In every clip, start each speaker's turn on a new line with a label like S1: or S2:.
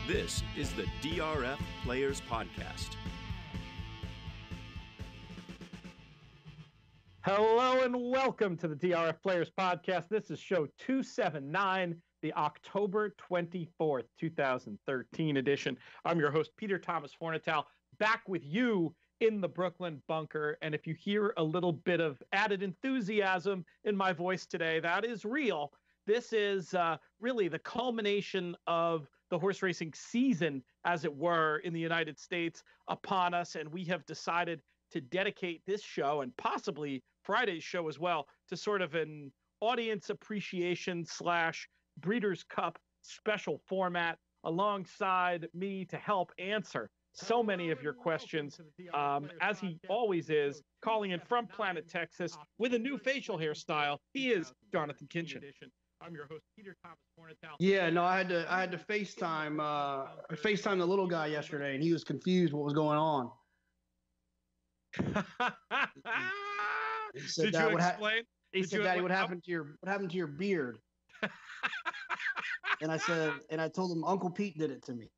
S1: This is the DRF Players Podcast.
S2: Hello and welcome to the DRF Players Podcast. This is show 279, the October 24th, 2013 edition. I'm your host, Peter Thomas Fornital, back with you in the Brooklyn bunker. And if you hear a little bit of added enthusiasm in my voice today, that is real. This is really the culmination of the horse racing season, as it were, in the United States upon us. And we have decided to dedicate this show and possibly Friday's show as well to sort of an audience appreciation / Breeders' Cup special format alongside me to help answer so many of your questions, as he always is, calling in from Planet Texas with a new facial hairstyle. He is Jonathan Kinchin. I'm your host, Peter Thomas Fornital.
S3: Yeah, no, I had to FaceTime the little guy yesterday, and he was confused what was going on. He said,
S2: Did you explain?
S3: He said, "Daddy, what happened to your beard?" And I told him Uncle Pete did it to me.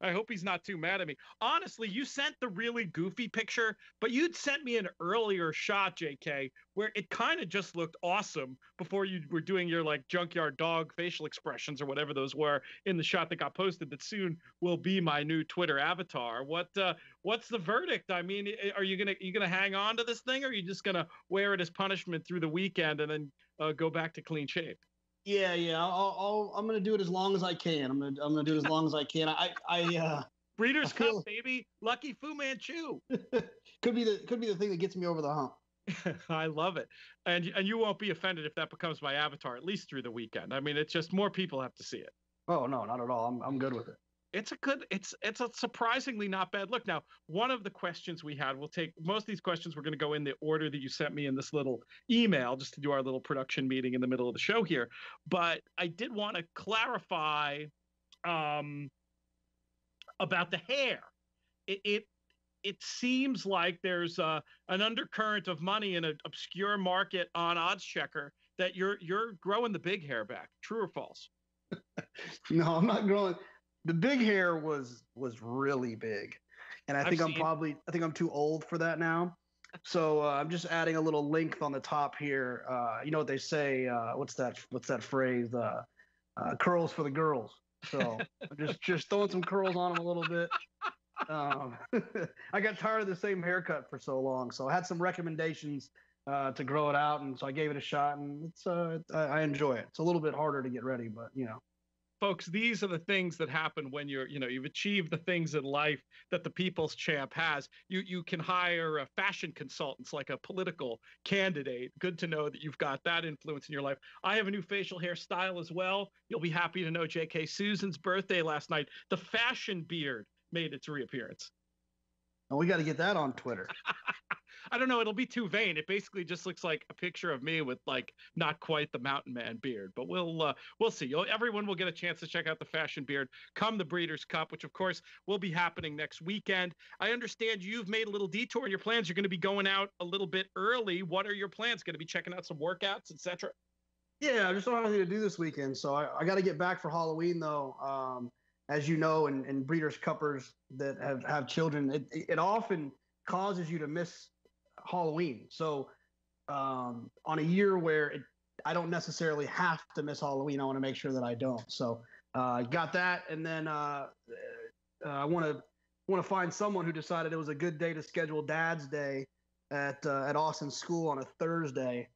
S2: I hope he's not too mad at me. Honestly, you sent the really goofy picture, but you'd sent me an earlier shot, JK, where it kind of just looked awesome before you were doing your like junkyard dog facial expressions or whatever those were in the shot that got posted that soon will be my new Twitter avatar. What's the verdict? I mean, are you gonna hang on to this thing, or are you just gonna wear it as punishment through the weekend and then go back to clean shape?
S3: Yeah. I'm gonna do it as long as I can. I'm gonna do it as long as I can.
S2: Breeders' Cup, baby. Lucky Fu Manchu.
S3: could be the thing that gets me over the hump.
S2: I love it, and you won't be offended if that becomes my avatar at least through the weekend. I mean, it's just more people have to see it.
S3: Oh no, not at all. I'm good with it.
S2: It's a surprisingly not bad look. Now, one of the questions we had, we'll take most of these questions. We're going to go in the order that you sent me in this little email, just to do our little production meeting in the middle of the show here. But I did want to clarify about the hair. It seems like there's an undercurrent of money in an obscure market on Odds Checker that you're growing the big hair back. True or false?
S3: No, I'm not growing. The big hair was really big, and I think I'm too old for that now. So I'm just adding a little length on the top here. You know what they say? What's that phrase? Curls for the girls. So I'm just throwing some curls on them a little bit. I got tired of the same haircut for so long, so I had some recommendations to grow it out, and so I gave it a shot, and I enjoy it. It's a little bit harder to get ready, but you know.
S2: Folks, these are the things that happen when you've achieved the things in life that the people's champ has. You can hire fashion consultants like a political candidate. Good to know that you've got that influence in your life. I have a new facial hairstyle as well. You'll be happy to know, JK, Susan's birthday last night. The fashion beard made its reappearance.
S3: Oh, we got to get that on Twitter.
S2: I don't know. It'll be too vain. It basically just looks like a picture of me with like not quite the mountain man beard, but we'll see. Everyone will get a chance to check out the fashion beard come the Breeders' Cup, which of course will be happening next weekend. I understand you've made a little detour in your plans. You're going to be going out a little bit early. What are your plans? Going to be checking out some workouts, etc.?
S3: Yeah, I just don't have anything to do this weekend, so I got to get back for Halloween though. As you know, and Breeders' Cuppers that have children, it often causes you to miss Halloween. So on a year where I don't necessarily have to miss Halloween, I want to make sure that I don't. So got that, and then I want to find someone who decided it was a good day to schedule Dad's Day at Austin's school on a Thursday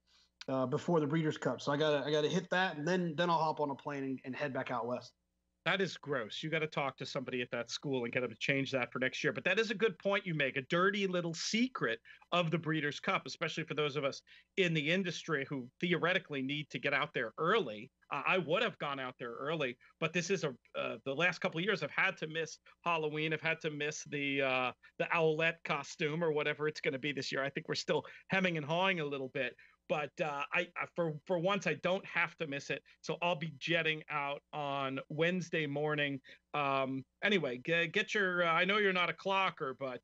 S3: before the Breeders' Cup. So I gotta hit that, and then I'll hop on a plane and head back out west.
S2: That is gross. You got to talk to somebody at that school and get them to change that for next year. But that is a good point you make, a dirty little secret of the Breeders' Cup, especially for those of us in the industry who theoretically need to get out there early. I would have gone out there early, but this is the last couple of years I've had to miss Halloween. I've had to miss the owlette costume or whatever it's going to be this year. I think we're still hemming and hawing a little bit. But for once, I don't have to miss it. So I'll be jetting out on Wednesday morning. Anyway, get your I know you're not a clocker, but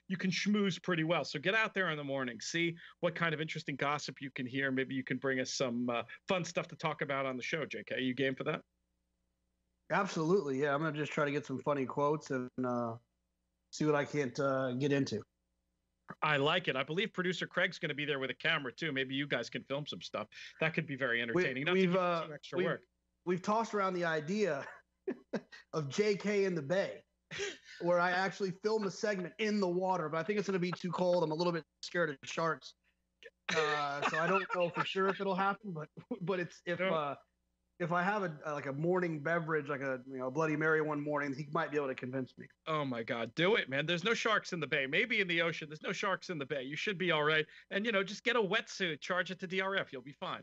S2: you can schmooze pretty well. So get out there in the morning. See what kind of interesting gossip you can hear. Maybe you can bring us some fun stuff to talk about on the show, JK. You game for that?
S3: Absolutely. Yeah. I'm going to just try to get some funny quotes and see what I can't get into.
S2: I like it. I believe producer Craig's going to be there with a camera too. Maybe you guys can film some stuff. That could be very entertaining.
S3: We've tossed around the idea of JK in the Bay, where I actually film a segment in the water, but I think it's going to be too cold. I'm a little bit scared of sharks, so I don't know for sure if it'll happen. But it's if I have a morning beverage, like a Bloody Mary one morning, he might be able to convince me.
S2: Oh my God, do it, man. There's no sharks in the bay. Maybe in the ocean. There's no sharks in the bay. You should be all right. And just get a wetsuit, charge it to DRF. You'll be fine.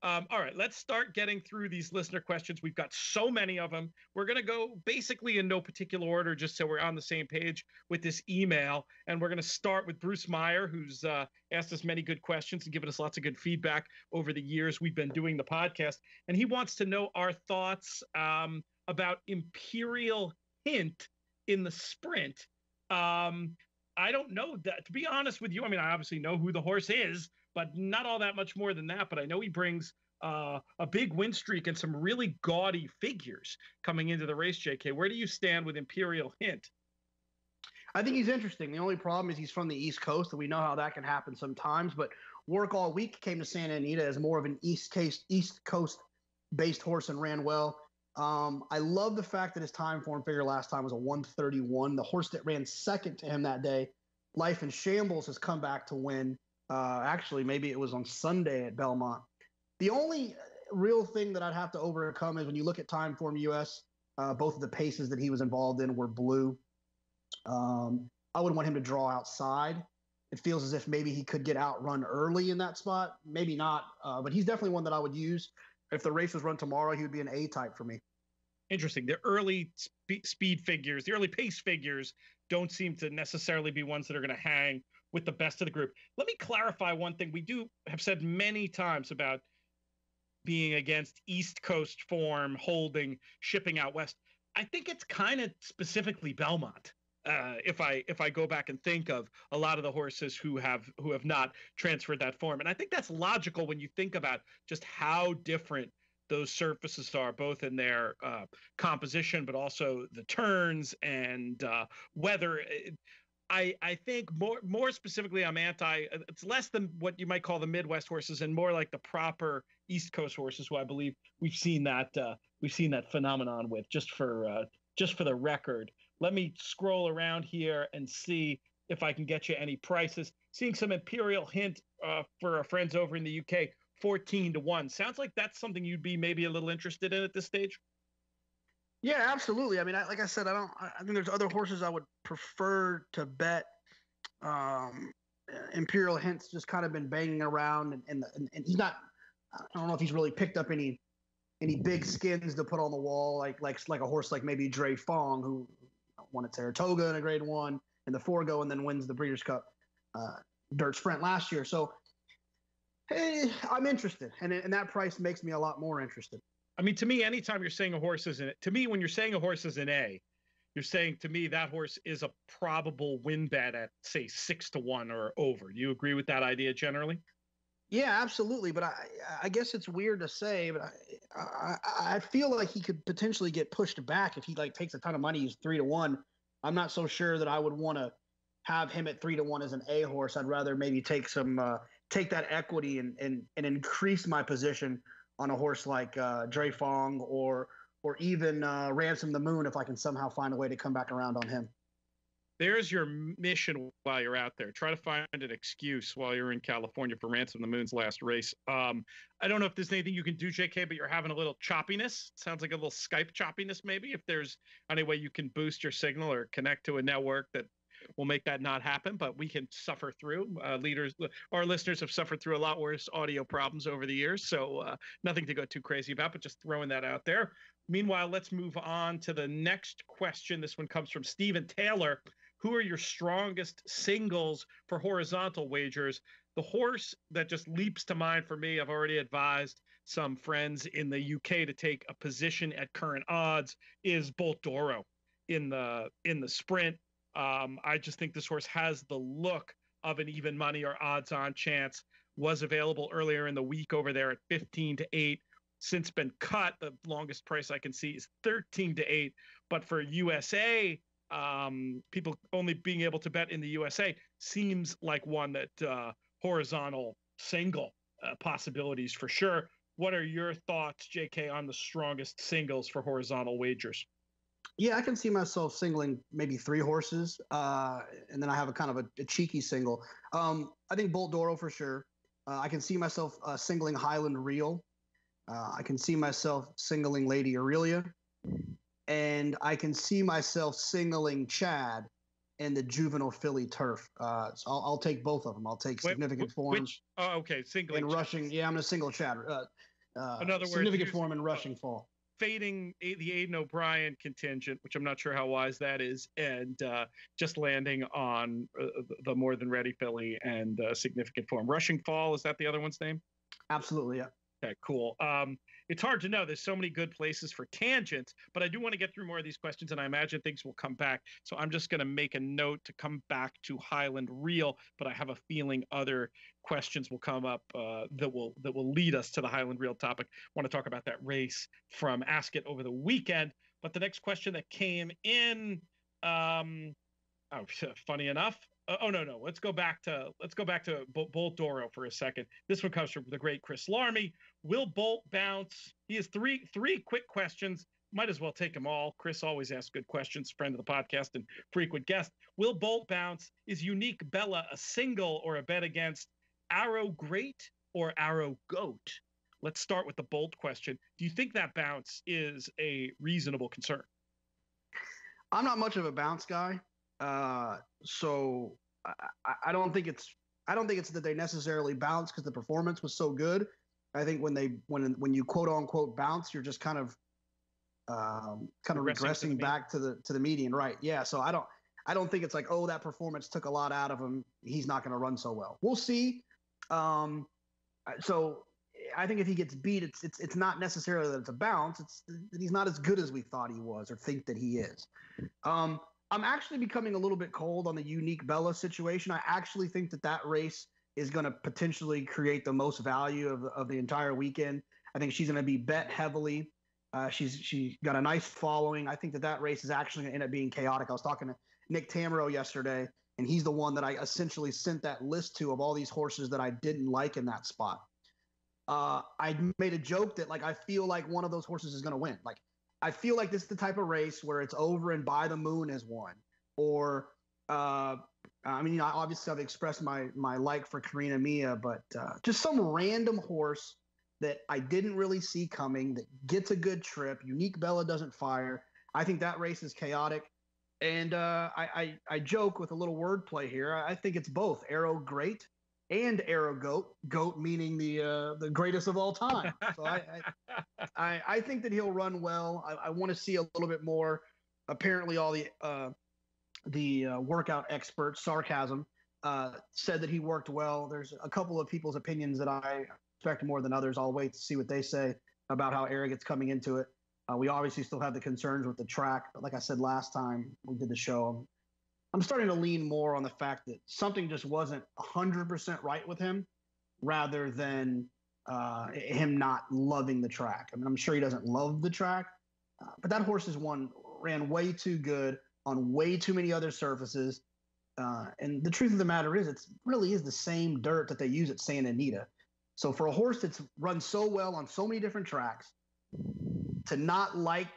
S2: All right, let's start getting through these listener questions. We've got so many of them. We're going to go basically in no particular order, just so we're on the same page with this email. And we're going to start with Bruce Meyer, who's asked us many good questions and given us lots of good feedback over the years we've been doing the podcast. And he wants to know our thoughts about Imperial Hint in the sprint. I don't know that, to be honest with you. I mean, I obviously know who the horse is, but not all that much more than that. But I know he brings a big win streak and some really gaudy figures coming into the race, JK. Where do you stand with Imperial Hint?
S3: I think he's interesting. The only problem is he's from the East Coast, and we know how that can happen sometimes. But Work All Week came to Santa Anita as more of an East Coast-based horse and ran well. I love the fact that his time form figure last time was a 131. The horse that ran second to him that day, Life in Shambles, has come back to win. Actually, maybe it was on Sunday at Belmont. The only real thing that I'd have to overcome is when you look at Time Form US, both of the paces that he was involved in were blue. I would want him to draw outside. It feels as if maybe he could get outrun early in that spot. Maybe not, but he's definitely one that I would use. If the race was run tomorrow, he would be an A type for me.
S2: Interesting. The early speed figures, the early pace figures don't seem to necessarily be ones that are going to hang with the best of the group. Let me clarify one thing. We do have said many times about being against East Coast form, holding, shipping out west. I think it's kind of specifically Belmont. If I go back and think of a lot of the horses who have not transferred that form, and I think that's logical when you think about just how different those surfaces are, both in their composition, but also the turns and weather. I think more specifically, I'm anti. It's less than what you might call the Midwest horses, and more like the proper East Coast horses, who I believe we've seen that phenomenon with. Just for the record, let me scroll around here and see if I can get you any prices. Seeing some Imperial Hint for our friends over in the UK, 14-1. Sounds like that's something you'd be maybe a little interested in at this stage.
S3: Yeah, absolutely. I mean, like I said, I think there's other horses I would prefer to bet. Imperial Hint's just kind of been banging around, and he's not. I don't know if he's really picked up any big skins to put on the wall, like a horse like maybe Dre Fong, who won at Saratoga in a Grade 1 in the Forgo, and then wins the Breeders' Cup Dirt Sprint last year. So, hey, I'm interested, and that price makes me a lot more interested.
S2: I mean, to me, anytime you're saying a horse is when you're saying a horse is an A, you're saying to me that horse is a probable win bet at, say, 6-1 or over. Do you agree with that idea generally?
S3: Yeah, absolutely. But I guess it's weird to say, but I feel like he could potentially get pushed back if he takes a ton of money. He's 3-1. I'm not so sure that I would want to have him at 3-1 as an A horse. I'd rather maybe take that equity and increase my position on a horse like Dre Fong or even Ransom the Moon, if I can somehow find a way to come back around on him.
S2: There's your mission while you're out there. Try to find an excuse while you're in California for Ransom the Moon's last race. I don't know if there's anything you can do, JK, but you're having a little choppiness. Sounds like a little Skype choppiness, maybe. If there's any way you can boost your signal or connect to a network that will make that not happen, but we can suffer through. Our listeners have suffered through a lot worse audio problems over the years, so nothing to go too crazy about, but just throwing that out there. Meanwhile, let's move on to the next question. This one comes from Stephen Taylor. Who are your strongest singles for horizontal wagers? The horse that just leaps to mind for me, I've already advised some friends in the UK to take a position at current odds, is Bolt Doro in the sprint. I just think this horse has the look of an even money or odds on chance. Was available earlier in the week over there at 15-8. since been cut. The longest price I can see is 13-8. But for USA, people only being able to bet in the USA seems like one that horizontal single possibilities for sure. What are your thoughts, JK, on the strongest singles for horizontal wagers?
S3: Yeah, I can see myself singling maybe 3 horses, and then I have a kind of a cheeky single. I think Bolt Doro for sure. I can see myself singling Highland Real. I can see myself singling Lady Aurelia, and I can see myself singling Chad in the juvenile filly turf. So I'll take both of them. I'll take significant form.
S2: Which? Oh, okay, singling
S3: and rushing. Yeah, I'm going to single Chad.
S2: In other
S3: significant form and rushing fall.
S2: Fading the Aidan O'Brien contingent, which I'm not sure how wise that is, and just landing on the More Than Ready filly and significant form. Rushing Fall, is that the other one's name?
S3: Absolutely, yeah.
S2: Okay, cool. It's hard to know. There's so many good places for tangents, but I do want to get through more of these questions, and I imagine things will come back. So I'm just going to make a note to come back to Highland Real, but I have a feeling other questions will come up that will lead us to the Highland Real topic. I want to talk about that race from Ascot over the weekend. But the next question that came in, funny enough. No. Let's go back to Bolt Doro for a second. This one comes from the great Chris Larmy. Will Bolt bounce? He has three quick questions. Might as well take them all. Chris always asks good questions. Friend of the podcast and frequent guest. Will Bolt bounce? Is Unique Bella a single or a bet against Arrow Great or Arrow Goat? Let's start with the Bolt question. Do you think that bounce is a reasonable concern?
S3: I'm not much of a bounce guy. So I don't think it's that they necessarily bounce because the performance was so good. I think when you quote unquote bounce, you're just kind of regressing back to the median, right? Yeah. So I don't think it's like, oh, that performance took a lot out of him, he's not going to run so well. We'll see. So I think if he gets beat, it's not necessarily that it's a bounce. It's that he's not as good as we thought he was or think that he is. I'm actually becoming a little bit cold on the Unique Bella situation. I actually think that race is going to potentially create the most value of the entire weekend. I think she's going to be bet heavily. She got a nice following. I think that race is actually going to end up being chaotic. I was talking to Nick Tamero yesterday, and he's the one that I essentially sent that list to of all these horses that I didn't like in that spot. I made a joke that I feel like one of those horses is going to win. I feel like this is the type of race where it's over and By the Moon has won. Or, obviously I've expressed my like for Karina Mia, but just some random horse that I didn't really see coming that gets a good trip. Unique Bella doesn't fire. I think that race is chaotic. And I joke with a little wordplay here. I think it's both Arrow Great and Arrow Goat meaning the greatest of all time. So I think that he'll run well. I want to see a little bit more. Apparently, all the workout experts, sarcasm, said that he worked well. There's a couple of people's opinions that I respect more than others. I'll wait to see what they say about how Arrogant's coming into it. We obviously still have the concerns with the track, but like I said last time we did the show, I'm starting to lean more on the fact that something just wasn't 100% right with him rather than him not loving the track. I mean, I'm sure he doesn't love the track, but that horse ran way too good on way too many other surfaces. And the truth of the matter is, it really is the same dirt that they use at Santa Anita. So for a horse that's run so well on so many different tracks, to not like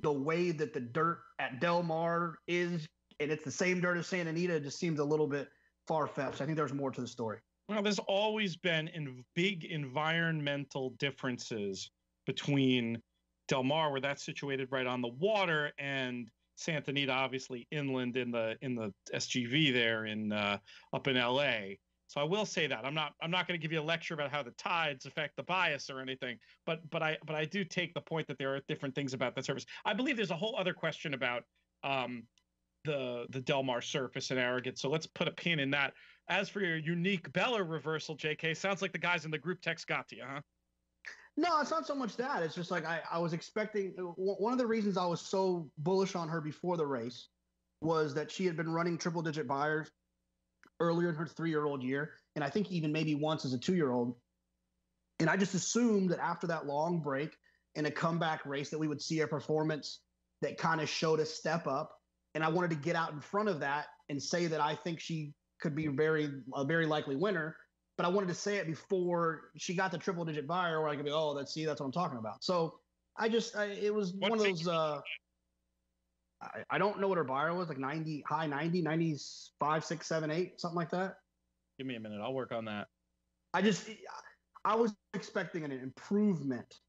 S3: the way that the dirt at Del Mar is, and it's the same dirt as Santa Anita, just seems a little bit far-fetched. I think there's more to the story.
S2: Well, there's always been big environmental differences between Del Mar, where that's situated right on the water, and Santa Anita, obviously inland in the SGV there up in LA. So I will say that I'm not going to give you a lecture about how the tides affect the bias or anything, but I do take the point that there are different things about that surface. I believe there's a whole other question about the Del Mar surface and Arrogant. So let's put a pin in that. As for your Unique Bella reversal, JK, sounds like the guys in the group text got to you, huh?
S3: No, it's not so much that. It's just like I was expecting. One of the reasons I was so bullish on her before the race was that she had been running triple-digit buyers earlier in her 3-year-old year, and I think even maybe once as a 2-year-old. And I just assumed that after that long break in a comeback race that we would see a performance that kind of showed a step up. And I wanted to get out in front of that and say that I think she could be a very likely winner. But I wanted to say it before she got the triple digit buyer where I could be, oh, that's what I'm talking about. So it was one of those, I don't know what her buyer was, like 90, high 90, 95, 6, 7, 8, something like that.
S2: Give me a minute. I'll work on that.
S3: I was expecting an improvement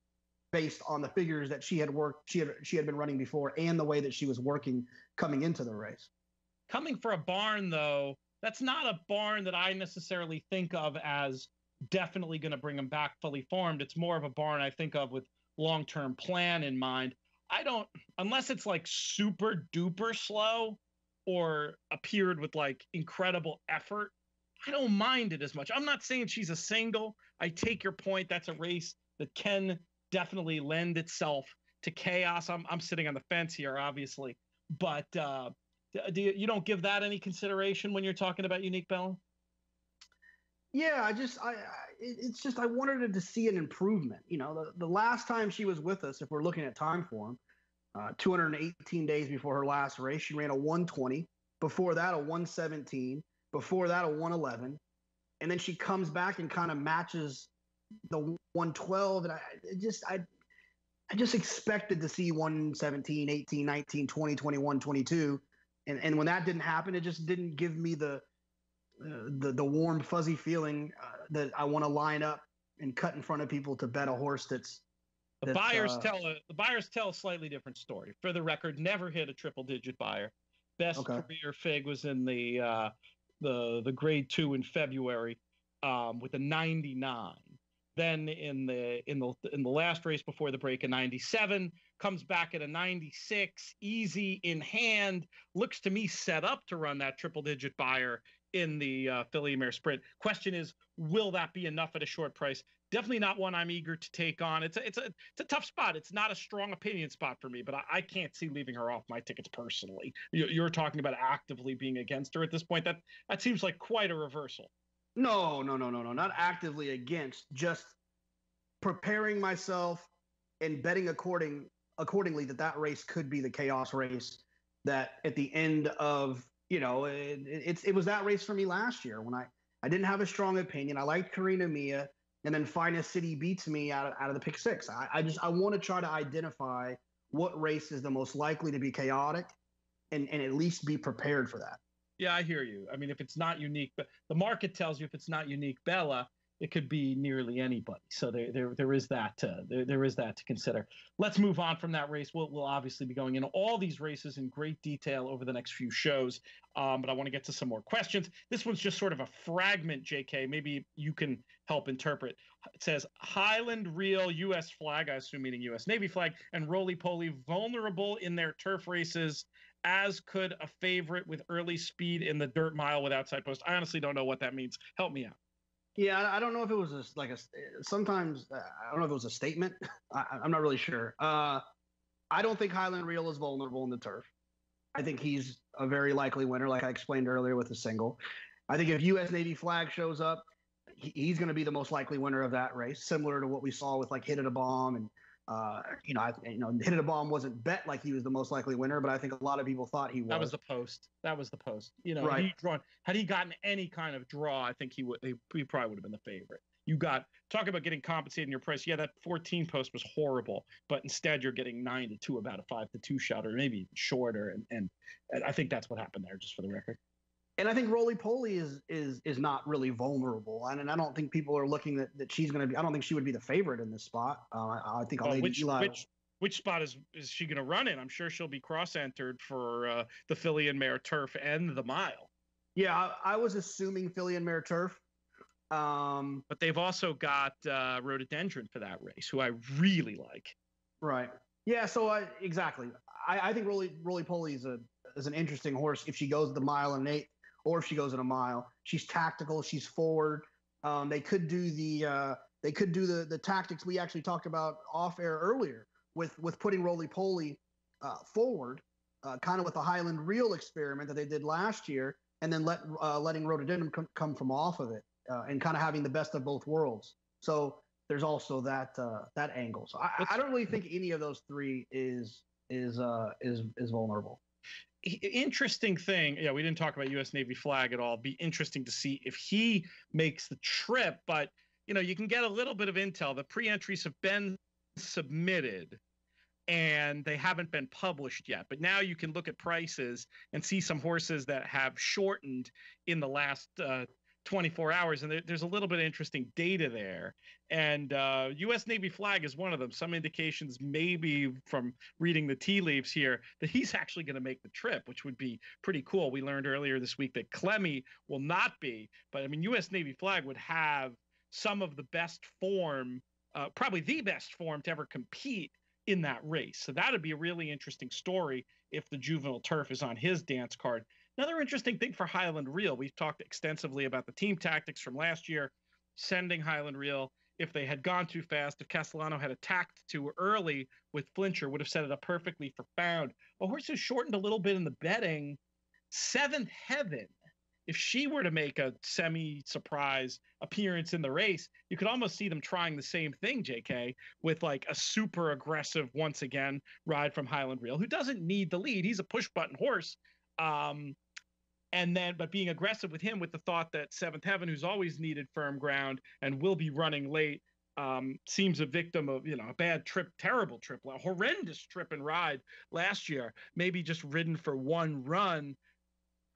S3: based on the figures that she had been running before and the way that she was working coming into the race.
S2: Coming for a barn, though, that's not a barn that I necessarily think of as definitely going to bring him back fully formed. It's more of a barn I think of with long-term plan in mind. I don't, unless it's like super duper slow or appeared with like incredible effort, I don't mind it as much. I'm not saying she's a single. I take your point. That's a race that can definitely lend itself to chaos. I'm sitting on the fence here, obviously, but you don't give that any consideration when you're talking about Unique Bella?
S3: Yeah, it's just I wanted to see an improvement. You know, the last time she was with us, if we're looking at time form, 218 days before her last race, she ran a 120. Before that, a 117. Before that, a 111. And then she comes back and kind of matches the 112. And I just expected to see 117, 18, 19, 20, 21, 22. And when that didn't happen, it just didn't give me the warm, fuzzy feeling that I want to line up and cut in front of people to bet a horse that's
S2: the buyers tell a slightly different story. For the record, never hit a triple digit buyer. Best career fig was in the grade 2 in February with a 99. Then in the last race before the break, a 97, comes back at a 96, easy in hand, looks to me set up to run that triple digit buyer in the Filly Mare Sprint. Question is, will that be enough at a short price? Definitely not one I'm eager to take on. It's a tough spot. It's not a strong opinion spot for me, but I can't see leaving her off my tickets personally. You're talking about actively being against her at this point. That seems like quite a reversal.
S3: No, not actively against, just preparing myself and betting accordingly that race could be the chaos race that at the end of, it was that race for me last year when I didn't have a strong opinion. I liked Karina Mia, and then Finest City beats me out of the pick six. I want to try to identify what race is the most likely to be chaotic and at least be prepared for that.
S2: Yeah, I hear you. I mean, if it's not unique, but the market tells you if it's not Unique Bella, it could be nearly anybody. So there is that to consider. Let's move on from that race. We'll obviously be going into all these races in great detail over the next few shows, but I want to get to some more questions. This one's just sort of a fragment, JK. Maybe you can help interpret. It says Highland Reel U.S. flag, I assume meaning U.S. Navy flag, and Roly Poly vulnerable in their turf races, as could a favorite with early speed in the dirt mile with outside post. I honestly don't know what that means. Help me out.
S3: Yeah, I don't know if it was sometimes I don't know if it was a statement. I'm not really sure. I don't think Highland Reel is vulnerable in the turf. I think he's a very likely winner, like I explained earlier with the single. I think if U.S. Navy flag shows up, he's going to be the most likely winner of that race, similar to what we saw with like Hit It a Bomb and Hit It a Bomb wasn't bet like he was the most likely winner, but I think a lot of people thought he was.
S2: That was the post.
S3: Right.
S2: Had he gotten any kind of draw, I think he probably would have been the favorite. Talk about getting compensated in your price. Yeah, that 14 post was horrible, but instead you're getting 9 to 2, about a 5 to 2 shot, or maybe even shorter. And I think that's what happened there, just for the record.
S3: And I think Roly Poly is not really vulnerable, and I don't think people are looking that she's going to be. I don't think she would be the favorite in this spot. I think Eli.
S2: Which spot is she going to run in? I'm sure she'll be cross-entered for the Filly and Mare Turf and the mile.
S3: Yeah, I was assuming Filly and Mare Turf.
S2: But they've also got Rhododendron for that race, who I really like.
S3: Right. Yeah. So exactly. I think Roly Poly is an interesting horse if she goes the mile and 8. Or if she goes in a mile. She's tactical. She's forward. They could do the tactics we actually talked about off air earlier with putting Roly Poly forward, kind of with the Highland Reel experiment that they did last year, and then letting Rhododendron come from off of it, and kind of having the best of both worlds. So there's also that angle. So I don't really think any of those three is vulnerable.
S2: Interesting thing. Yeah, we didn't talk about U.S. Navy flag at all. Be interesting to see if he makes the trip. But, you can get a little bit of intel. The pre-entries have been submitted and they haven't been published yet. But now you can look at prices and see some horses that have shortened in the last 24 hours. And there's a little bit of interesting data there. And U.S. Navy flag is one of them. Some indications, maybe from reading the tea leaves here, that he's actually going to make the trip, which would be pretty cool. We learned earlier this week that Clemmy will not be. But, I mean, U.S. Navy flag would have some of the best form, probably the best form to ever compete in that race. So that'd be a really interesting story if the juvenile turf is on his dance card. Another interesting thing for Highland Reel, we've talked extensively about the team tactics from last year, sending Highland Reel. If they had gone too fast, if Castellano had attacked too early with Flincher, would have set it up perfectly for Found. A horse who shortened a little bit in the betting, Seventh Heaven. If she were to make a semi-surprise appearance in the race, you could almost see them trying the same thing, JK, with like a super aggressive, once again, ride from Highland Reel, who doesn't need the lead. He's a push-button horse. But being aggressive with him with the thought that Seventh Heaven, who's always needed firm ground and will be running late, seems a victim of, a bad trip, terrible trip, a horrendous trip and ride last year, maybe just ridden for one run.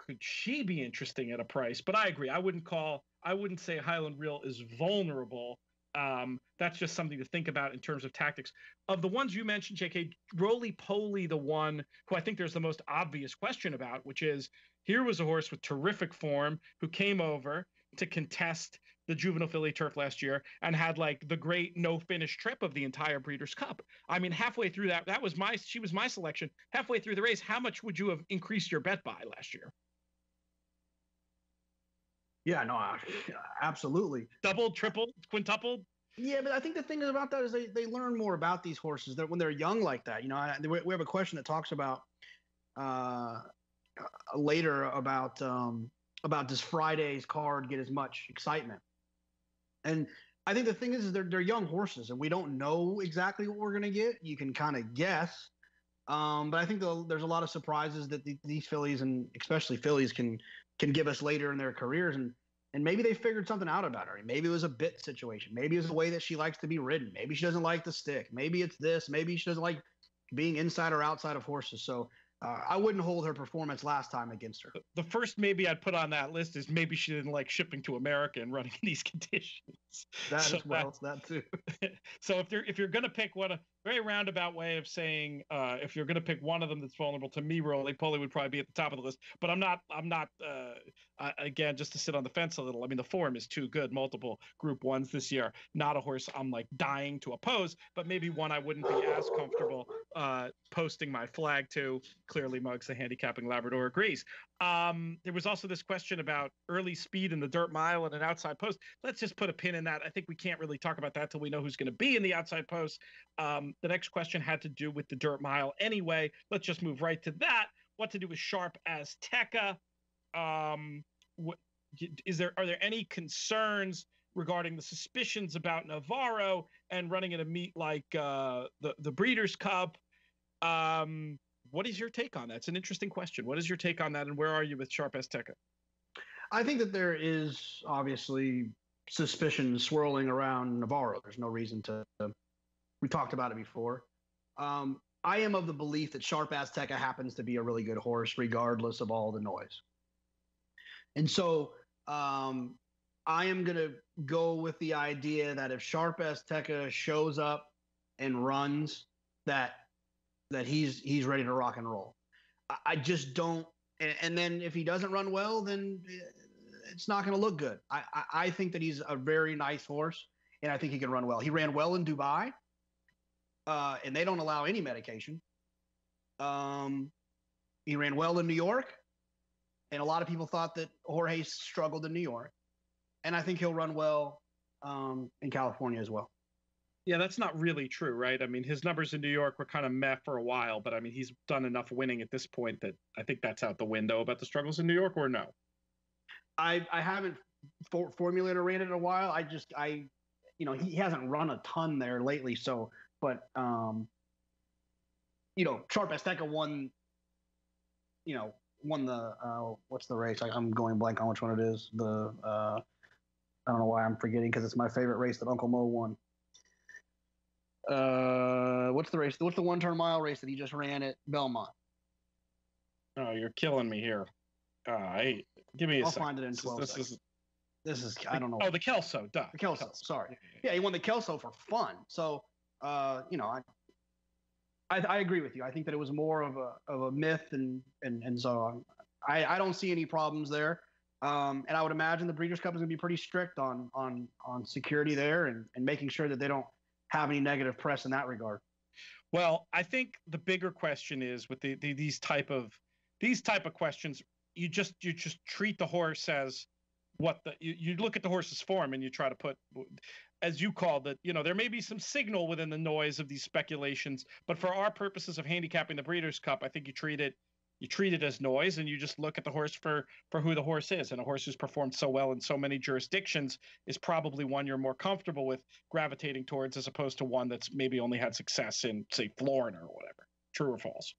S2: Could she be interesting at a price? But I agree. I wouldn't say Highland Reel is vulnerable. That's just something to think about in terms of tactics. Of the ones you mentioned, JK, Roly Poly, the one who I think there's the most obvious question about, which is, here was a horse with terrific form who came over to contest the juvenile filly turf last year and had like the great no finish trip of the entire Breeders' Cup. I mean, halfway through she was my selection. Halfway through the race, how much would you have increased your bet by last year?
S3: Yeah, no, absolutely.
S2: Doubled, tripled, quintupled?
S3: Yeah, but I think the thing about that is they learn more about these horses when they're young like that. We have a question that talks about later about does Friday's card get as much excitement? And I think the thing is they're young horses, and we don't know exactly what we're going to get. You can kind of guess, but I think there's a lot of surprises that these fillies, and especially fillies, can give us later in their careers. And maybe they figured something out about her. Maybe it was a bit situation. Maybe it was the way that she likes to be ridden. Maybe she doesn't like the stick. Maybe it's this. Maybe she doesn't like being inside or outside of horses. So I wouldn't hold her performance last time against her.
S2: The first maybe I'd put on that list is maybe she didn't like shipping to America and running in these conditions.
S3: That too.
S2: So if you're going to pick one, a very roundabout way of saying, if you're going to pick one of them that's vulnerable, to me, Roly Poly would probably be at the top of the list. But I'm not. Again, just to sit on the fence a little. I mean, the form is too good. Multiple Group 1s this year. Not a horse I'm like dying to oppose, but maybe one I wouldn't be as comfortable posting my flag to. Clearly, Muggs, the handicapping Labrador, agrees. There was also this question about early speed in the dirt mile and an outside post. Let's just put a pin in that. I think we can't really talk about that till we know who's going to be in the outside post. The next question had to do with the dirt mile anyway. Let's just move right to that. What to do with Sharp Azteca? Are there any concerns regarding the suspicions about Navarro and running at a meet like the Breeders' Cup? What is your take on that? It's an interesting question. What is your take on that, and where are you with Sharp Azteca?
S3: I think that there is obviously suspicion swirling around Navarro. There's no reason to. We talked about it before. I am of the belief that Sharp Azteca happens to be a really good horse, regardless of all the noise. And so I am going to go with the idea that if Sharp Azteca shows up and runs, that he's ready to rock and roll. I just don't. And then if he doesn't run well, then it's not going to look good. I think that he's a very nice horse, and I think he can run well. He ran well in Dubai, and they don't allow any medication. He ran well in New York, and a lot of people thought that Jorge struggled in New York. And I think he'll run well in California as well.
S2: Yeah, that's not really true, right? I mean, his numbers in New York were kind of meh for a while, but I mean, he's done enough winning at this point that I think that's out the window. About the struggles in New York, or no?
S3: I haven't formulated or ran it in a while. he hasn't run a ton there lately. So, but Sharp Azteca won the what's the race? I'm going blank on which one it is. I don't know why I'm forgetting because it's my favorite race that Uncle Mo won. What's the race? What's the 1 turn mile race that he just ran at Belmont?
S2: Oh, you're killing me here. Give me a second.
S3: I'll find it in 12 seconds. This is I don't know.
S2: Oh, the Kelso, duh.
S3: The Kelso. Sorry. Yeah, he won the Kelso for fun. So, I agree with you. I think that it was more of a myth, and so I don't see any problems there. And I would imagine the Breeders' Cup is going to be pretty strict on security there and making sure that they don't have any negative press in that regard.
S2: Well, I think the bigger question is with these type of questions, you just treat the horse as you look at the horse's form and you try to put, as you called it, there may be some signal within the noise of these speculations, but for our purposes of handicapping the Breeders' Cup, I think you treat it as noise, and you just look at the horse for who the horse is. And a horse who's performed so well in so many jurisdictions is probably one you're more comfortable with gravitating towards, as opposed to one that's maybe only had success in, say, Florida or whatever. True or false?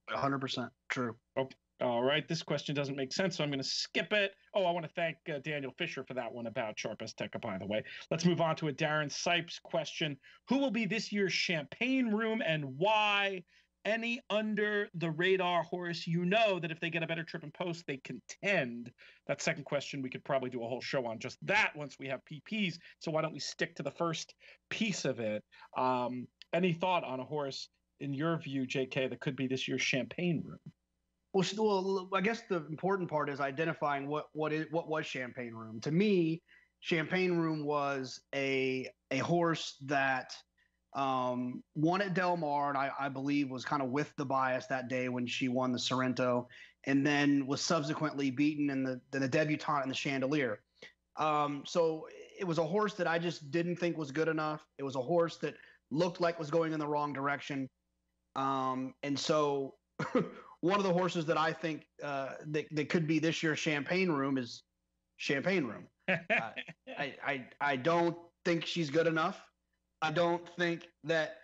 S3: 100% true.
S2: Oh, all right. This question doesn't make sense, so I'm going to skip it. Oh, I want to thank Daniel Fisher for that one about Sharp Azteca, by the way. Let's move on to a Darren Sipes question. Who will be this year's Champagne Room and why? Any under the radar horse that if they get a better trip and post, they contend? That second question, we could probably do a whole show on just that once we have PPs. So why don't we stick to the first piece of it? Any thought on a horse, in your view, JK, that could be this year's Champagne Room?
S3: Well, I guess the important part is identifying what was Champagne Room. To me, Champagne Room was a horse that won at Del Mar, and I believe was kind of with the bias that day when she won the Sorrento, and then was subsequently beaten in the debutante in the Chandelier. So it was a horse that I just didn't think was good enough. It was a horse that looked like was going in the wrong direction. And so one of the horses that I think that could be this year's Champagne Room is Champagne Room. I don't think she's good enough. I don't think that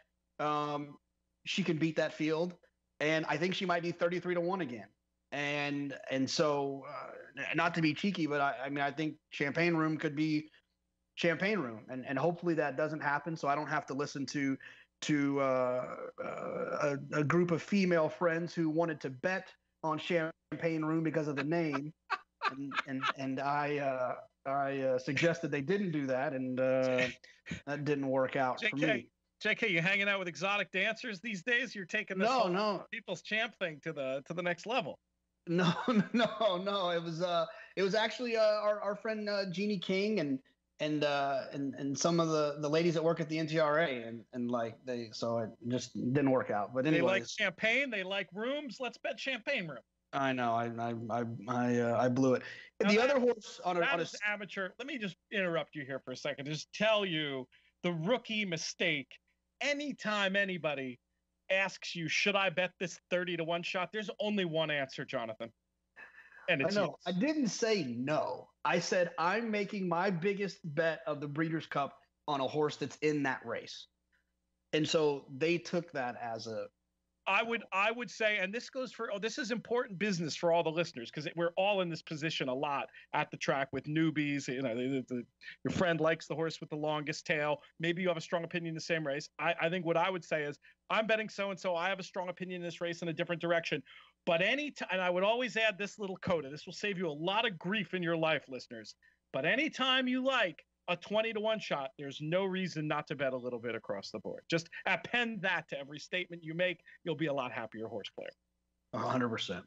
S3: she can beat that field, and I think she might be 33-1 again. And so, not to be cheeky, but I think Champagne Room could be Champagne Room, and hopefully that doesn't happen, so I don't have to listen to a group of female friends who wanted to bet on Champagne Room because of the name, and I suggested they didn't do that, and that didn't work out for me.
S2: JK, you hanging out with exotic dancers these days? You're taking this People's Champ thing to the next level.
S3: No. It was actually our friend Jeannie King and some of the ladies that work at the NTRA, so it just didn't work out. But anyways,
S2: they like champagne, they like rooms. Let's bet Champagne Room.
S3: I know. I blew it. The other horse on a
S2: amateur. Let me just interrupt you here for a second. Just tell you the rookie mistake. Anytime anybody asks you, should I bet this 30-1 shot? There's only one answer, Jonathan. And it's
S3: yes. I didn't say no. I said I'm making my biggest bet of the Breeders' Cup on a horse that's in that race. And so they took that as a
S2: I would say, and this goes for, this is important business for all the listeners, because we're all in this position a lot at the track with newbies. Your friend likes the horse with the longest tail. Maybe you have a strong opinion in the same race. I think what I would say is I'm betting so-and-so. I have a strong opinion in this race in a different direction. But and I would always add this little coda. This will save you a lot of grief in your life, listeners. But anytime you like a 20-1 shot, there's no reason not to bet a little bit across the board. Just append that to every statement you make. You'll be a lot happier horse player.
S3: 100%.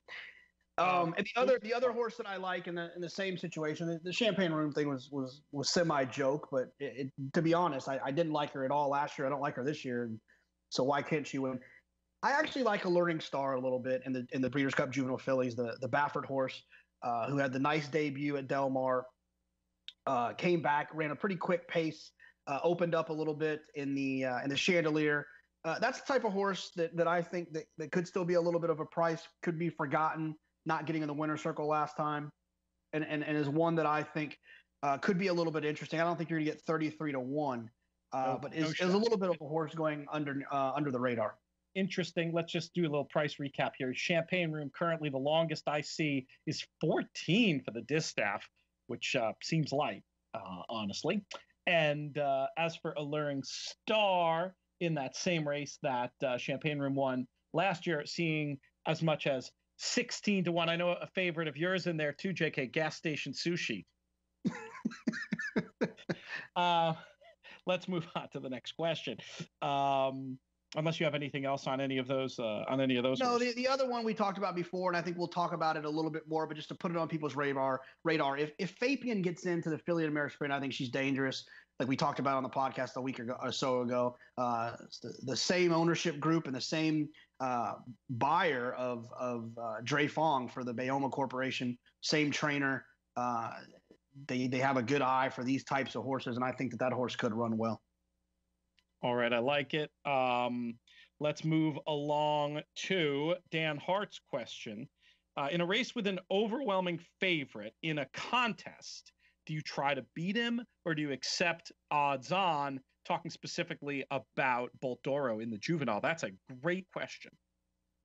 S3: And the other horse that I like in the same situation, the Champagne Room thing was semi joke, but to be honest, I didn't like her at all last year. I don't like her this year, so why can't she win? I actually like Alluring Star a little bit in the Breeders' Cup Juvenile Fillies, the Baffert horse, who had the nice debut at Del Mar. Came back, ran a pretty quick pace, opened up a little bit in the Chandelier. That's the type of horse that I think that could still be a little bit of a price, could be forgotten, not getting in the winner's circle last time, and is one that I think could be a little bit interesting. I don't think you're going to get 33 to 1, but it's a little bit of a horse going under the radar.
S2: Interesting. Let's just do a little price recap here. Champagne Room, currently the longest I see is 14 for the distaff, which seems light, honestly. And as for Alluring Star, in that same race that Champagne Room won last year, seeing as much as 16 to 1. I know a favorite of yours in there too, JK, Gas Station Sushi. Let's move on to the next question. Unless you have anything else on any of those.
S3: No, the other one we talked about before, and I think we'll talk about it a little bit more, but just to put it on people's radar. If Fabian gets into the Filly American Sprint, I think she's dangerous. Like we talked about on the podcast a week ago or so ago. The same ownership group and the same buyer of Dre Fong for the Bayoma Corporation, same trainer. They have a good eye for these types of horses, and I think that horse could run well.
S2: All right, I like it. Let's move along to Dan Hart's question. In a race with an overwhelming favorite in a contest, do you try to beat him or do you accept odds on? Talking specifically about Bolt D'Oro in the juvenile. That's a great question.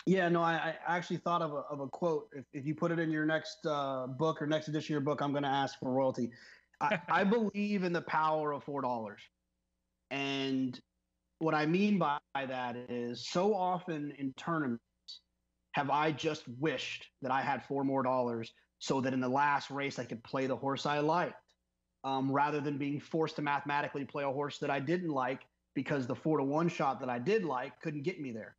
S3: Yeah, no, I actually thought of a quote. If you put it in your next book or next edition of your book, I'm going to ask for royalty. I believe in the power of $4. And what I mean by that is so often in tournaments have I just wished that I had $4 more so that in the last race I could play the horse I liked, rather than being forced to mathematically play a horse that I didn't like because the 4 to 1 shot that I did like couldn't get me there.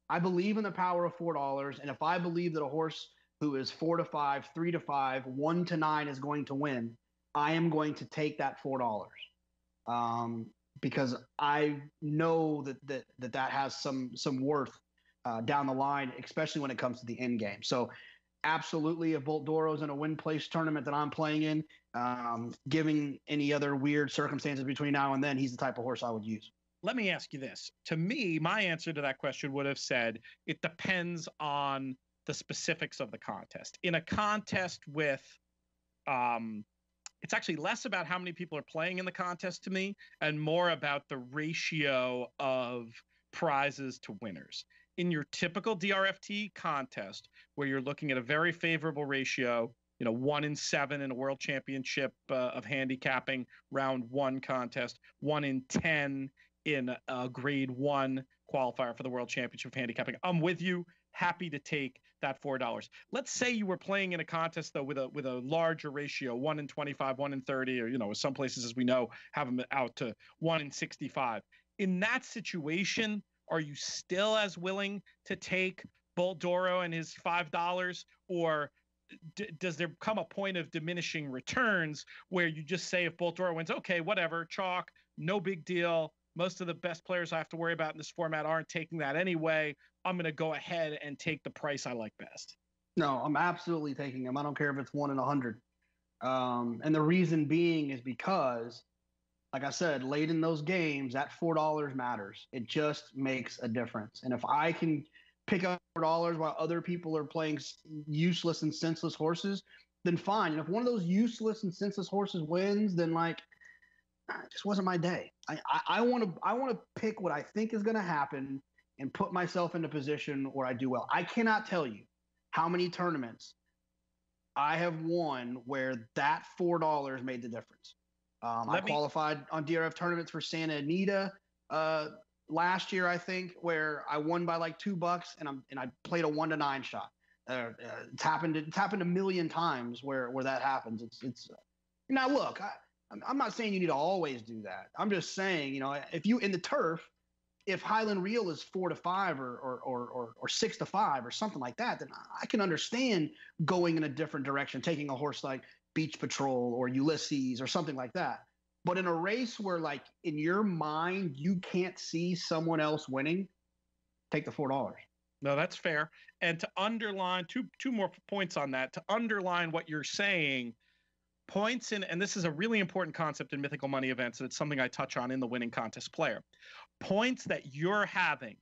S3: I believe in the power of $4, and if I believe that a horse who is 4 to 5, 3 to 5, 1 to 9 is going to win, I am going to take that $4. Because I know that has some worth down the line, especially when it comes to the end game. So absolutely, if Bolt D'Oro's in a win place tournament that I'm playing in, giving any other weird circumstances between now and then, he's the type of horse I would use.
S2: Let me ask you this. To me, my answer to that question would have said, it depends on the specifics of the contest. In a contest with it's actually less about how many people are playing in the contest to me and more about the ratio of prizes to winners. In your typical DRFT contest, where you're looking at a very favorable ratio, 1 in 7 in a world championship of handicapping round 1 contest, 1 in 10 in a grade 1 qualifier for the world championship of handicapping. I'm with you. Happy to take that $4. Let's say you were playing in a contest though with a larger ratio, 1 in 25, 1 in 30, or some places, as we know, have them out to 1 in 65. In that situation, are you still as willing to take Bolt D'Oro and his $5, or does there come a point of diminishing returns where you just say, if Bolt D'Oro wins, okay, whatever, chalk, no big deal. Most of the best players I have to worry about in this format aren't taking that anyway. I'm going to go ahead and take the price I like best.
S3: No, I'm absolutely taking him. I don't care if it's 1 in 100. And the reason being is because, like I said, late in those games, that $4 matters. It just makes a difference. And if I can pick up $4 while other people are playing useless and senseless horses, then fine. And if one of those useless and senseless horses wins, then it just wasn't my day. I want to pick what I think is going to happen and put myself in a position where I do well. I cannot tell you how many tournaments I have won where that $4 made the difference. I qualified on DRF tournaments for Santa Anita last year, I think, where I won by like $2 and I played a 1 to 9 shot. It's happened a million times where that happens. It's now look. I'm not saying you need to always do that. I'm just saying, if you in the turf, if Highland Reel is 4 to 5 or 6 to 5 or something like that, then I can understand going in a different direction, taking a horse like Beach Patrol or Ulysses or something like that. But in a race where, like, in your mind, you can't see someone else winning, take the $4.
S2: No, that's fair. And to underline two more points on that, to underline what you're saying, points in, and this is a really important concept in mythical money events, and it's something I touch on in the winning contest player. Points that you're having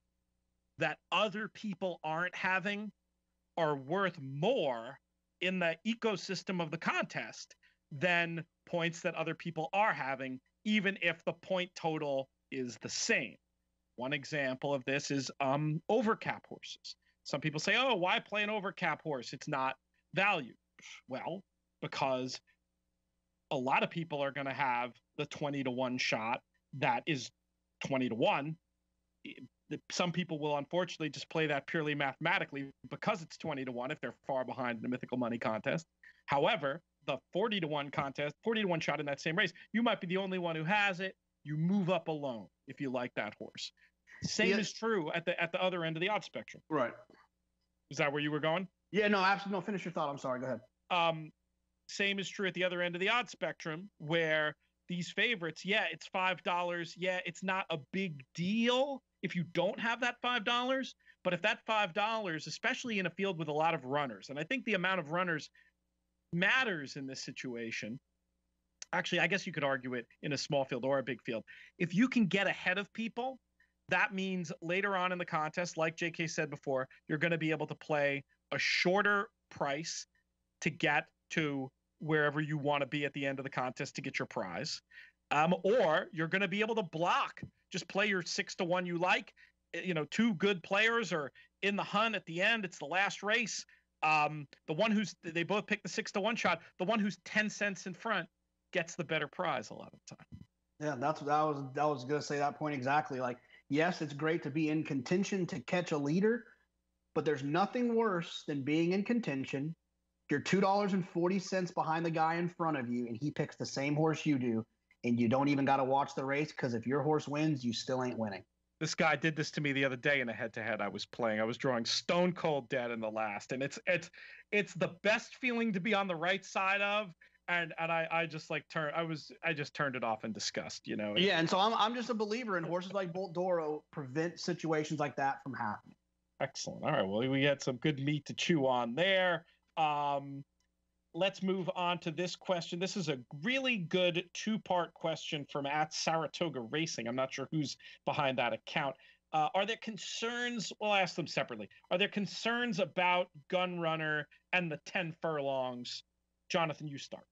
S2: that other people aren't having are worth more in the ecosystem of the contest than points that other people are having, even if the point total is the same. One example of this is overcap horses. Some people say, oh, why play an overcap horse? It's not valued. Well, because a lot of people are going to have the 20-1 shot that is 20-1. Some people will unfortunately just play that purely mathematically because it's 20-1 if they're far behind in the mythical money contest. However, the 40-1 contest, 40-1 shot in that same race, you might be the only one who has it. You move up alone if you like that horse. Same is true at the other end of the odds spectrum.
S3: Right.
S2: Is that where you were going?
S3: Yeah, no, absolutely. No, finish your thought. I'm sorry. Go ahead.
S2: Same is true at the other end of the odds spectrum, where these favorites, yeah, it's $5. Yeah, it's not a big deal if you don't have that $5. But if that $5, especially in a field with a lot of runners, and I think the amount of runners matters in this situation. Actually, I guess you could argue it in a small field or a big field. If you can get ahead of people, that means later on in the contest, like JK said before, you're going to be able to play a shorter price to get to wherever you want to be at the end of the contest to get your prize. Or you're going to be able to block, just play your 6-1 you like. You know, two good players are in the hunt at the end. It's the last race. The one they both pick the 6-1 shot. The one who's 10 cents in front gets the better prize a lot of the time.
S3: Yeah, I was going to say that point exactly. Like, yes, it's great to be in contention to catch a leader, but there's nothing worse than being in contention. You're $2.40 behind the guy in front of you, and he picks the same horse you do, and you don't even got to watch the race because if your horse wins, you still ain't winning.
S2: This guy did this to me the other day in a head-to-head I was playing. I was drawing stone cold dead in the last, and it's the best feeling to be on the right side of. And I just I just turned it off in disgust, you know.
S3: Yeah, and so I'm just a believer in horses like Bolt Doro prevent situations like that from happening.
S2: Excellent. All right, well, we had some good meat to chew on there. Let's move on to this question. This is a really good two-part question from @Saratoga Racing. I'm not sure who's behind that account. Are there concerns? We'll ask them separately. Are there concerns about Gun Runner and the 10 furlongs? Jonathan, you start.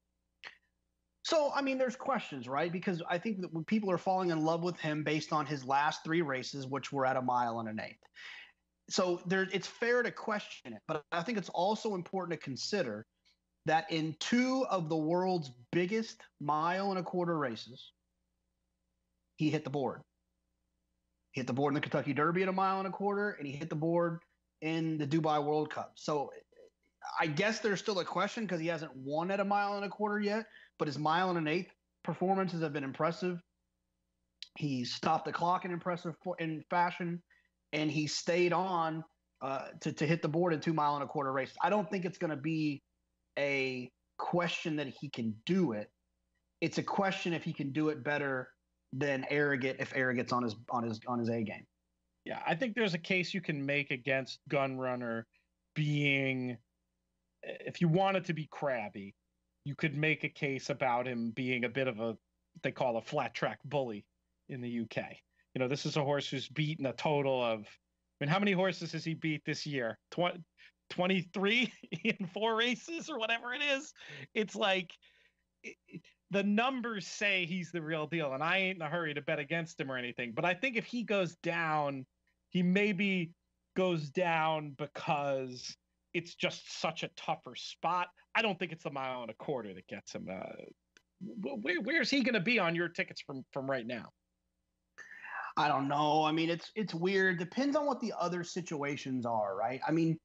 S3: So, I mean, there's questions, right? Because I think that people are falling in love with him based on his last three races, which were at 1 1/8 miles. So it's fair to question it, but I think it's also important to consider that in two of the world's biggest 1 1/4 mile races, he hit the board. He hit the board in the Kentucky Derby at 1 1/4 mile, and he hit the board in the Dubai World Cup. So I guess there's still a question because he hasn't won at 1 1/4 mile yet, but his 1 1/8 performances have been impressive. He stopped the clock in impressive fashion, and he stayed on to hit the board in 2 1/4 mile races. I don't think it's going to be a question that he can do it. It's a question if he can do it better than Arrogate if Arrogate's on his A game.
S2: Yeah, I think there's a case you can make against Gun Runner being, if you wanted to be crabby, you could make a case about him being a bit of a, they call a flat track bully in the UK. You know, this is a horse who's beaten a total of, I mean, how many horses has he beat this year? 23 in 4 races or whatever it is. It's like the numbers say he's the real deal, and I ain't in a hurry to bet against him or anything. But I think if he goes down, he maybe goes down because it's just such a tougher spot. I don't think it's the 1 1/4 mile that gets him. Where's he going to be on your tickets from right now?
S3: I don't know. I mean, it's weird. Depends on what the other situations are, right? I mean,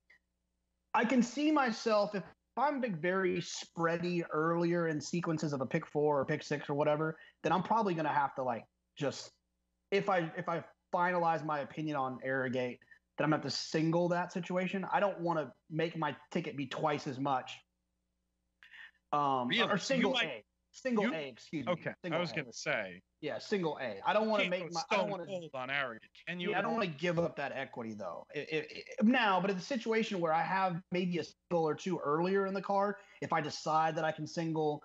S3: I can see myself if I'm very spready earlier in sequences of a pick 4 or pick 6 or whatever, then I'm probably going to have to just if I finalize my opinion on Arrogate, then I'm going to have to single that situation. I don't want to make my ticket be twice as much.
S2: Really?
S3: Or single A. Single A, excuse me.
S2: Okay, I was going to say.
S3: Yeah, single A. I don't want to make my. I don't want to
S2: hold on Arrogate. Can you?
S3: Yeah, I don't want to give up that equity though. Now, but in the situation where I have maybe a single or two earlier in the card, if I decide that I can single,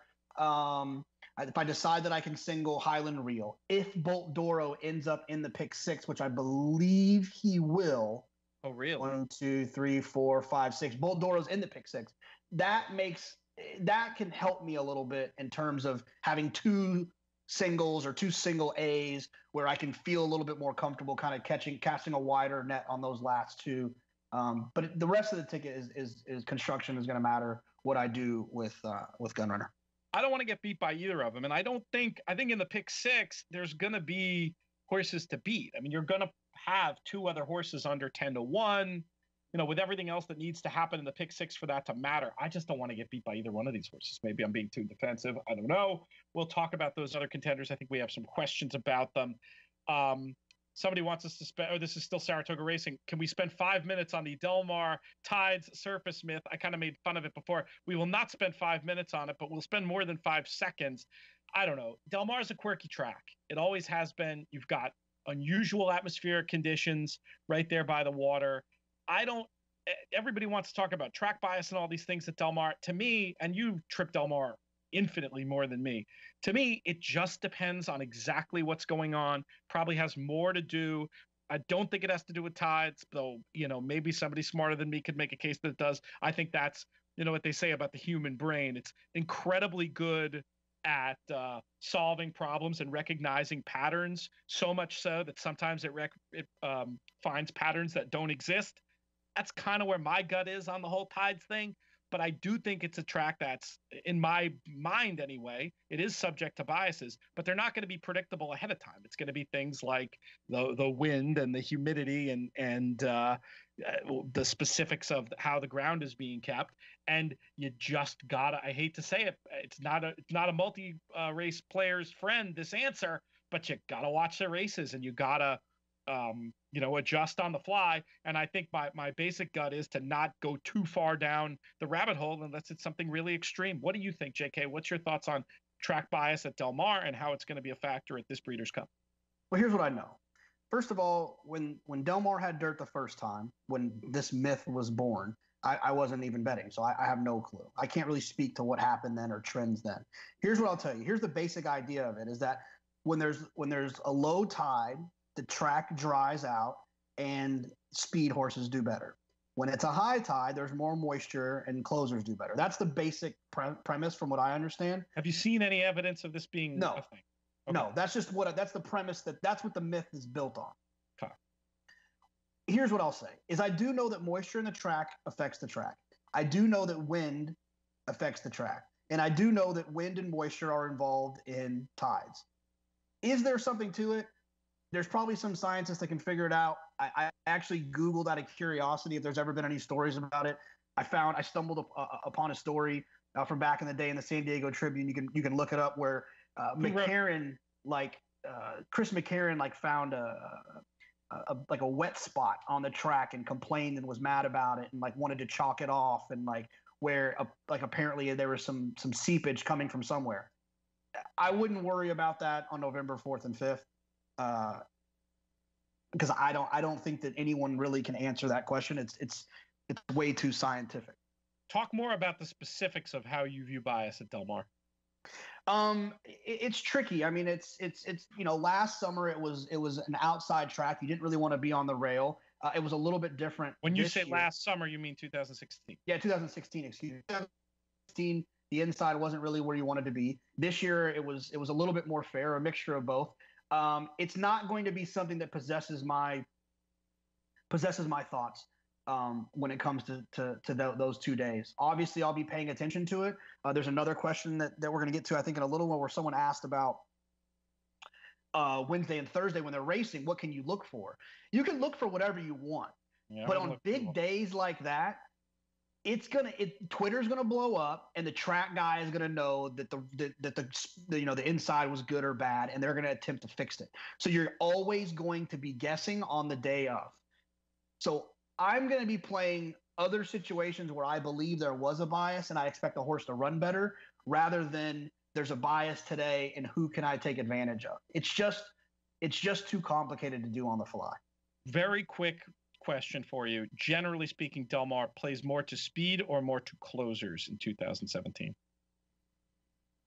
S3: Highland Reel, if Bolt Doro ends up in the pick 6, which I believe he will.
S2: Oh, really?
S3: 1, 2, 3, 4, 5, 6. Bolt Doro's in the pick 6. That makes that can help me a little bit in terms of having two singles or two single A's where I can feel a little bit more comfortable kind of casting a wider net on those last two. But the rest of the ticket is construction is going to matter what I do with Gunrunner.
S2: I don't want to get beat by either of them. And I think in the pick 6, there's going to be horses to beat. I mean, you're going to have two other horses under 10-1, with everything else that needs to happen in the pick 6 for that to matter. I just don't want to get beat by either one of these horses. Maybe I'm being too defensive. I don't know. We'll talk about those other contenders. I think we have some questions about them. Somebody wants us to spend, this is still Saratoga Racing. Can we spend 5 minutes on the Del Mar Tides surface myth? I kind of made fun of it before. We will not spend 5 minutes on it, but we'll spend more than 5 seconds. I don't know. Del Mar is a quirky track. It always has been. You've got unusual atmospheric conditions right there by the water. Everybody wants to talk about track bias and all these things at Del Mar. To me, and you trip Del Mar infinitely more than me. To me, it just depends on exactly what's going on. Probably has more to do. I don't think it has to do with tides, though, maybe somebody smarter than me could make a case that it does. I think that's, what they say about the human brain. It's incredibly good at solving problems and recognizing patterns, so much so that sometimes it finds patterns that don't exist. That's kind of where my gut is on the whole tides thing. But I do think it's a track that's, in my mind anyway, it is subject to biases, but they're not going to be predictable ahead of time. It's going to be things like the wind and the humidity and the specifics of how the ground is being kept. And you just gotta, I hate to say it, it's not a multi-race player's friend, this answer, but you gotta watch the races and you gotta adjust on the fly. And I think my basic gut is to not go too far down the rabbit hole unless it's something really extreme. What do you think, JK? What's your thoughts on track bias at Del Mar and how it's going to be a factor at this Breeders' Cup?
S3: Well, here's what I know. First of all, when Del Mar had dirt the first time, when this myth was born, I wasn't even betting, so I have no clue. I can't really speak to what happened then or trends then. Here's what I'll tell you. Here's the basic idea of it, is that when there's a low tide, the track dries out and speed horses do better. When it's a high tide, there's more moisture and closers do better. That's the basic premise from what I understand.
S2: Have you seen any evidence of this being
S3: no.
S2: a thing?
S3: Okay. No, that's the premise that's what the myth is built on.
S2: Okay.
S3: Here's what I'll say is I do know that moisture in the track affects the track. I do know that wind affects the track. And I do know that wind and moisture are involved in tides. Is there something to it? There's probably some scientists that can figure it out. I actually Googled out of curiosity if there's ever been any stories about it. I stumbled upon a story from back in the day in the San Diego Tribune. You can look it up where McCarron, Chris McCarron, found a wet spot on the track and complained and was mad about it and wanted to chalk it off and where apparently there was some seepage coming from somewhere. I wouldn't worry about that on November 4th and 5th. Because I don't think that anyone really can answer that question. It's way too scientific.
S2: Talk more about the specifics of how you view bias at Del Mar.
S3: It's tricky. I mean, it's last summer it was an outside track. You didn't really want to be on the rail. It was a little bit different.
S2: When you say last summer, you mean 2016?
S3: Yeah, 2016. Excuse me. 2016, the inside wasn't really where you wanted to be. This year, it was a little bit more fair, a mixture of both. It's not going to be something that possesses my thoughts when it comes to those 2 days. Obviously, I'll be paying attention to it. There's another question that we're going to get to, I think, in a little while, where someone asked about Wednesday and Thursday when they're racing. What can you look for? You can look for whatever you want, but on big days like that, Twitter's gonna blow up, and the track guy is gonna know that the inside was good or bad, and they're gonna attempt to fix it. So you're always going to be guessing on the day of. So I'm gonna be playing other situations where I believe there was a bias and I expect the horse to run better, rather than there's a bias today and who can I take advantage of. It's just too complicated to do on the fly.
S2: Very quick question for you. Generally speaking, Del Mar plays more to speed or more to closers in 2017?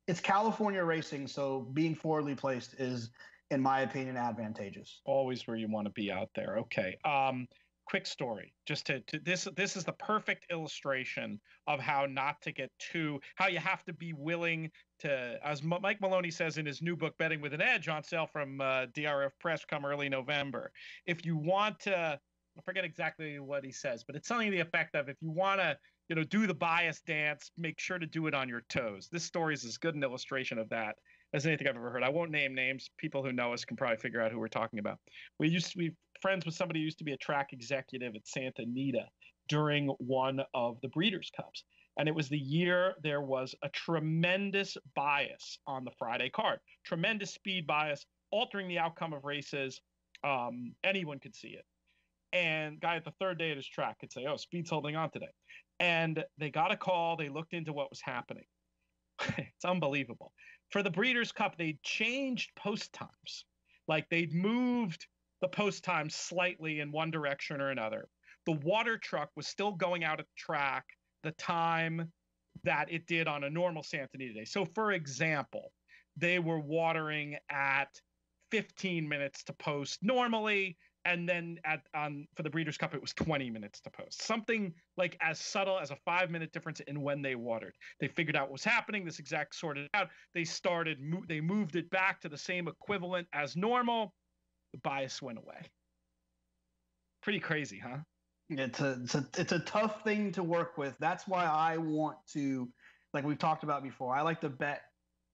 S3: It's California racing, so being forwardly placed is, in my opinion, advantageous.
S2: Always where you want to be out there. Okay. quick story. Just to this is the perfect illustration of how not to get how you have to be willing to, as Mike Maloney says in his new book, Betting with an Edge, on sale from DRF Press come early November. If you want to, I forget exactly what he says, but it's something to the effect of, if you want to, do the bias dance, make sure to do it on your toes. This story is as good an illustration of that as anything I've ever heard. I won't name names. People who know us can probably figure out who we're talking about. We're friends with somebody who used to be a track executive at Santa Anita during one of the Breeders' Cups. And it was the year there was a tremendous bias on the Friday card, tremendous speed bias, altering the outcome of races. Anyone could see it. And guy at the third day at his track could say, oh, speed's holding on today. And they got a call. They looked into what was happening. It's unbelievable. For the Breeders' Cup, they changed post times. Like, they'd moved the post times slightly in one direction or another. The water truck was still going out at the track the time that it did on a normal Santa Anita day. So, for example, they were watering at 15 minutes to post normally, and then for the Breeders' Cup, it was 20 minutes to post. Something like as subtle as a 5-minute difference in when they watered. They figured out what was happening. This exec sorted it out. They moved it back to the same equivalent as normal. The bias went away. Pretty crazy, huh?
S3: It's a tough thing to work with. That's why I want to, like we've talked about before, I like to bet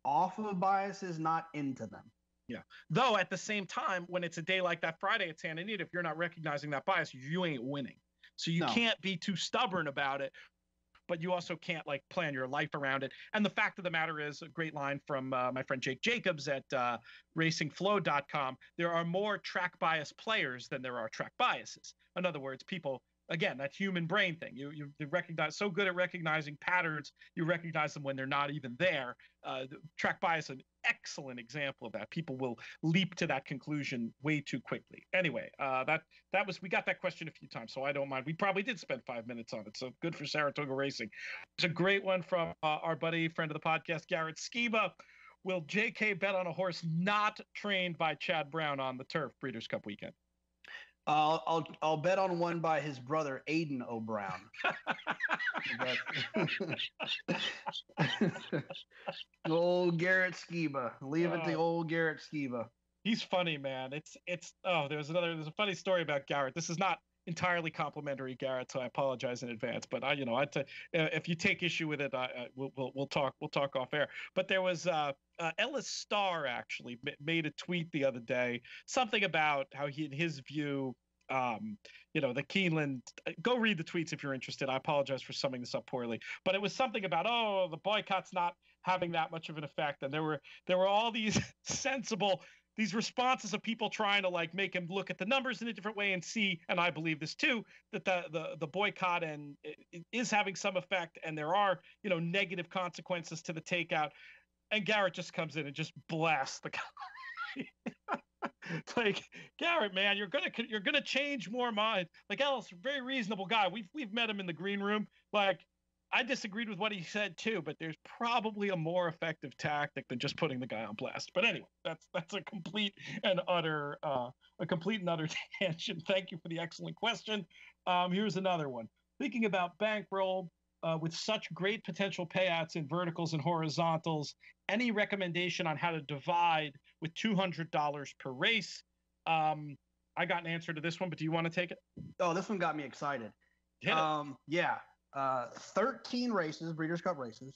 S3: off of biases, not into them.
S2: Yeah. Though at the same time, when it's a day like that Friday at Santa Anita, if you're not recognizing that bias, you ain't winning. So you can't be too stubborn about it, but you also can't like plan your life around it. And the fact of the matter is, a great line from my friend Jake Jacobs at racingflow.com, there are more track bias players than there are track biases. In other words, people, again, that human brain thing. You recognize, so good at recognizing patterns, you recognize them when they're not even there. Track bias, an excellent example of that. People will leap to that conclusion way too quickly. Anyway, we got that question a few times, so I don't mind. We probably did spend 5 minutes on it, so good for Saratoga Racing. It's a great one from our buddy, friend of the podcast, Garrett Skiba. Will JK bet on a horse not trained by Chad Brown on the turf Breeders' Cup weekend?
S3: I'll bet on one by his brother Aiden O'Brown. Old Garrett Skiba. Leave it to old Garrett Skiba.
S2: He's funny, man. There's a funny story about Garrett. This is not entirely complimentary, Garrett, so I apologize in advance. But if you take issue with it, we'll talk off air. But there was Ellis Starr actually made a tweet the other day, something about how he, in his view, the Keeneland. Go read the tweets if you're interested. I apologize for summing this up poorly, but it was something about the boycott's not having that much of an effect, and there were all these these responses of people trying to like make him look at the numbers in a different way and see, and I believe this too, that the boycott and it is having some effect, and there are negative consequences to the takeout. And Garrett just comes in and just blasts the guy. It's like, Garrett, man, you're gonna change more minds. Like, Ellis, very reasonable guy. We've met him in the green room. Like, I disagreed with what he said too, but there's probably a more effective tactic than just putting the guy on blast. But anyway, that's a complete and utter tangent. Thank you for the excellent question. Here's another one. Thinking about bankroll with such great potential payouts in verticals and horizontals, any recommendation on how to divide with $200 per race? I got an answer to this one, but do you want to take it?
S3: Oh, this one got me excited. Yeah. 13 races, Breeders' Cup races,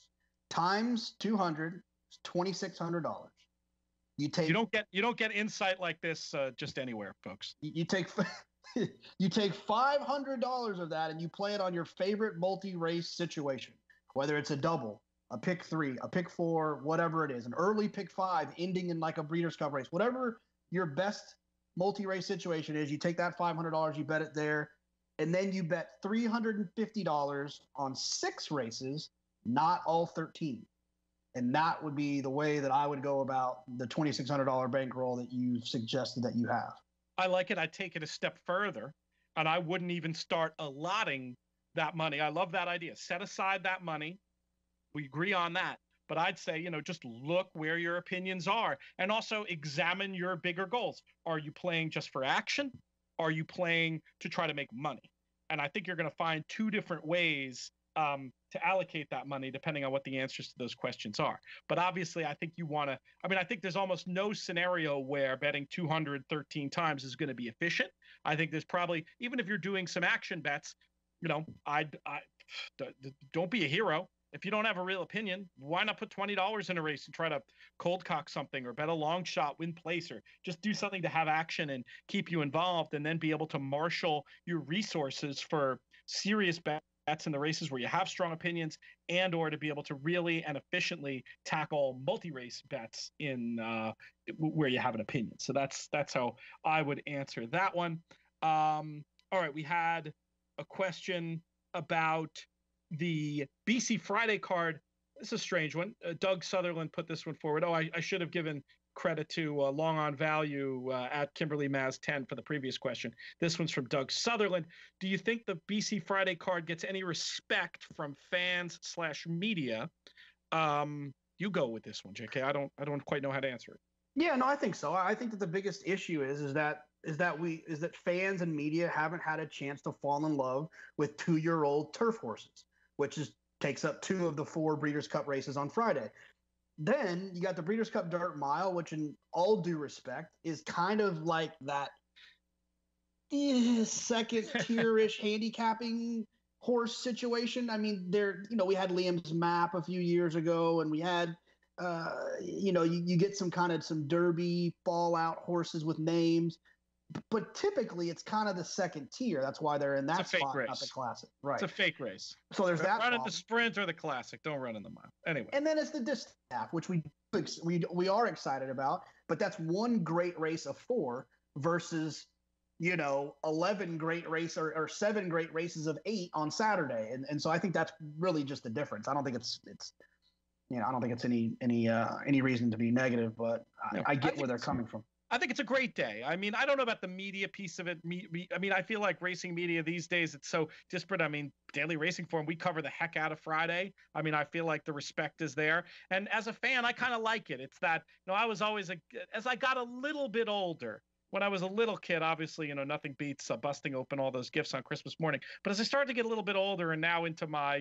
S3: times 200, $2,600. You don't get insight like this just anywhere, folks. You take $500 of that and you play it on your favorite multi-race situation, whether it's a double, a pick 3, a pick 4, whatever it is, an early pick 5 ending in like a Breeders' Cup race, whatever your best multi-race situation is. You take that $500, you bet it there. And then you bet $350 on 6 races, not all 13. And that would be the way that I would go about the $2,600 bankroll that you suggested that you have.
S2: I like it. I'd take it a step further, and I wouldn't even start allotting that money. I love that idea. Set aside that money. We agree on that. But I'd say, just look where your opinions are, and also examine your bigger goals. Are you playing just for action? are you playing to try to make money? And I think you're going to find two different ways to allocate that money depending on what the answers to those questions are. But obviously, I think you want to. I mean, I think there's almost no scenario where betting 213 times is going to be efficient. I think there's probably, even if you're doing some action bets, I don't be a hero. If you don't have a real opinion, why not put $20 in a race and try to cold cock something, or bet a long shot, win place, or just do something to have action and keep you involved, and then be able to marshal your resources for serious bets in the races where you have strong opinions, and or to be able to really and efficiently tackle multi-race bets in where you have an opinion. So that's how I would answer that one. All right, we had a question about the BC Friday card. This is a strange one. Doug Sutherland put this one forward. Oh, I should have given credit to Long on Value at Kimberly Maz 10 for the previous question. This one's from Doug Sutherland. Do you think the BC Friday card gets any respect from fans/media? You go with this one, JK. I don't quite know how to answer it.
S3: Yeah, no, I think so. I think that the biggest issue is that fans and media haven't had a chance to fall in love with 2-year-old turf horses, which takes up 2 of the 4 Breeders' Cup races on Friday. Then you got the Breeders' Cup Dirt Mile, which, in all due respect, is kind of like that second tier-ish handicapping horse situation. I mean, we had Liam's Map a few years ago, and we had you get some derby fallout horses with names, but typically it's kind of the second tier. That's why they're in that spot, not the classic. Right.
S2: It's a fake race.
S3: So there's that.
S2: Run in the sprint or the classic. Don't run in the mile. Anyway.
S3: And then it's the distaff, which we are excited about, but that's one great race of 4 versus 11 great race or 7 great races of 8 on Saturday. And so I think that's really just the difference. I don't think it's I don't think it's any reason to be negative, but I get where they're coming from.
S2: I think it's a great day. I mean, I don't know about the media piece of it. I mean, I feel like racing media these days, it's so disparate. I mean, Daily Racing Form, we cover the heck out of Friday. I mean, I feel like the respect is there. And as a fan, I kind of like it. It's that, I was always, as I got a little bit older, when I was a little kid, obviously, nothing beats busting open all those gifts on Christmas morning. But as I started to get a little bit older and now into my,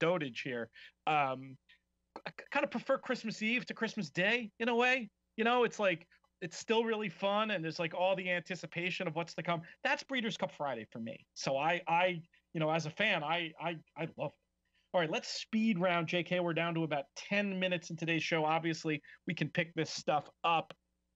S2: dotage here, I kind of prefer Christmas Eve to Christmas Day in a way. It's like, it's still really fun, and there's like all the anticipation of what's to come. That's Breeders' Cup Friday for me. So I as a fan, I love it. All right, let's speed round, JK. We're down to about 10 minutes in today's show. Obviously, we can pick this stuff up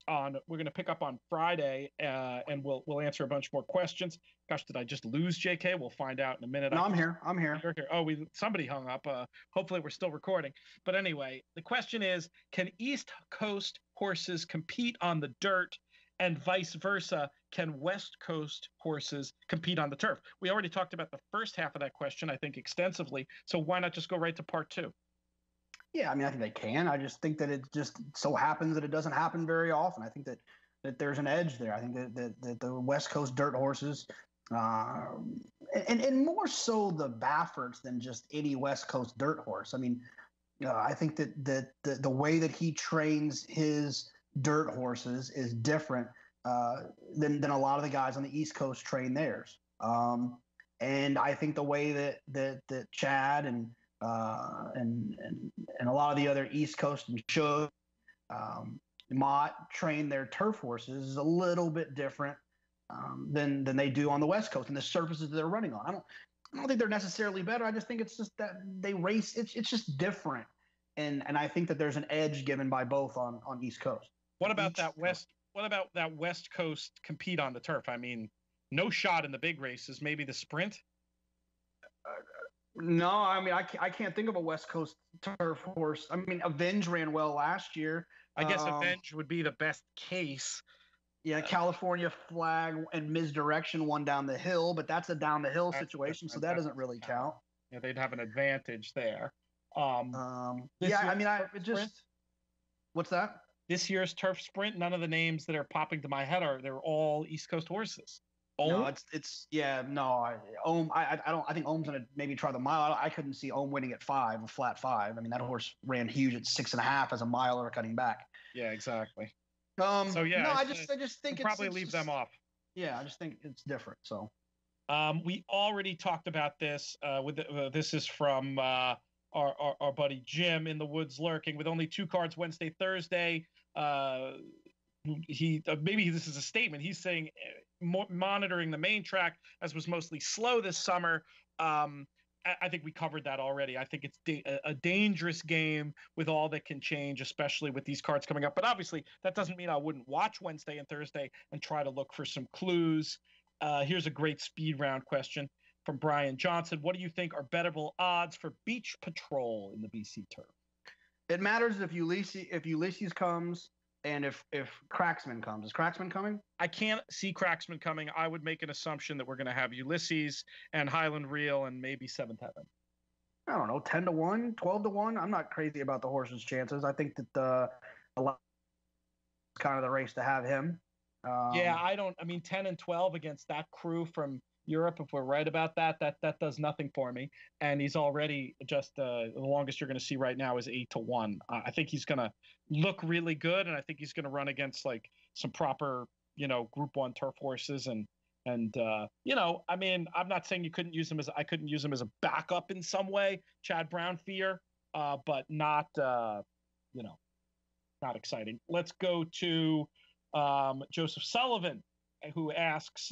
S2: we're going to pick up on Friday, and we'll answer a bunch more questions. Gosh, did I just lose JK? We'll find out in a minute.
S3: No, I'm here.
S2: You're here. Oh, somebody hung up. Hopefully we're still recording. But anyway, the question is, can East Coast horses compete on the dirt, and vice versa? Can West Coast horses compete on the turf? We already talked about the first half of that question, I think, extensively. So why not just go right to part 2?
S3: Yeah, I mean, I think they can. I just think that it just so happens that it doesn't happen very often. I think that there's an edge there. I think that the West Coast dirt horses, and more so the Bafferts than just any West Coast dirt horse. I mean, I think that the way that he trains his dirt horses is different than a lot of the guys on the East Coast train theirs. And I think the way that Chad and a lot of the other East Coast and Shug, Mott train their turf horses is a little bit different than they do on the West Coast and the surfaces that they're running on. I don't think they're necessarily better. I just think it's just that they race. It's just different, and I think that there's an edge given by both on East Coast.
S2: What about that West Coast compete on the turf? I mean, no shot in the big races. Maybe the sprint.
S3: No, I mean, I can't think of a West Coast turf horse. I mean, Avenge ran well last year.
S2: I guess Avenge would be the best case.
S3: Yeah, California Flag and Misdirection won down the hill, but that's a down the hill situation, so that doesn't really count.
S2: Yeah, they'd have an advantage there.
S3: What's that?
S2: This year's turf sprint, none of the names that are popping to my head they're all East Coast horses.
S3: No, I think Ohm's gonna maybe try the mile. I couldn't see Ohm winning at a flat 5. I mean, that horse ran huge at 6.5 as a miler cutting back.
S2: Yeah, exactly.
S3: I just think
S2: probably leave them off.
S3: Yeah, I just think it's different. So
S2: we already talked about this. This is from our buddy Jim in the woods lurking with only 2 cards Wednesday, Thursday. He maybe this is a statement. He's saying monitoring the main track as was mostly slow this summer. I think we covered that already. I think it's a dangerous game with all that can change, especially with these cards coming up. But obviously, that doesn't mean I wouldn't watch Wednesday and Thursday and try to look for some clues. Here's a great speed round question from Brian Johnson. What do you think are bettable odds for Beach Patrol in the BC Turf?
S3: it matters if Ulysses comes and if Cracksman comes. Is Cracksman coming?
S2: I can't see Cracksman coming. I would make an assumption that we're going to have Ulysses and Highland Reel and maybe Seventh Heaven.
S3: I don't know, 10-1, 12-1. I'm not crazy about the horse's chances. I think that the kind of the race to have him.
S2: Yeah, I mean, 10 and 12 against that crew from Europe, if we're right about that does nothing for me. And he's already just the longest you're going to see right now is 8-1. I think he's going to look really good, and I think he's going to run against like some proper, Group 1 turf horses and I mean, I'm not saying I couldn't use him as a backup in some way, Chad Brown fear, but not not exciting. Let's go to Joseph Sullivan, who asks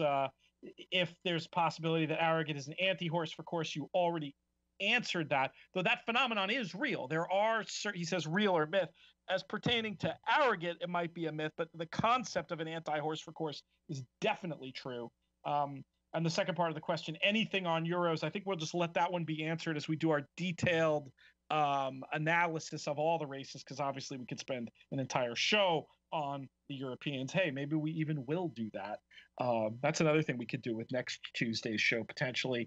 S2: if there's possibility that Arrogant is an anti-horse. For course, you already answered that, though that phenomenon is real. There are certain, he says, real or myth. As pertaining to Arrogant, it might be a myth, but the concept of an anti-horse for course is definitely true. And the second part of the question, anything on Euros, I think we'll just let that one be answered as we do our detailed analysis of all the races, because obviously we could spend an entire show on the Europeans. Hey, maybe we even will do that. That's another thing we could do with next Tuesday's show, potentially.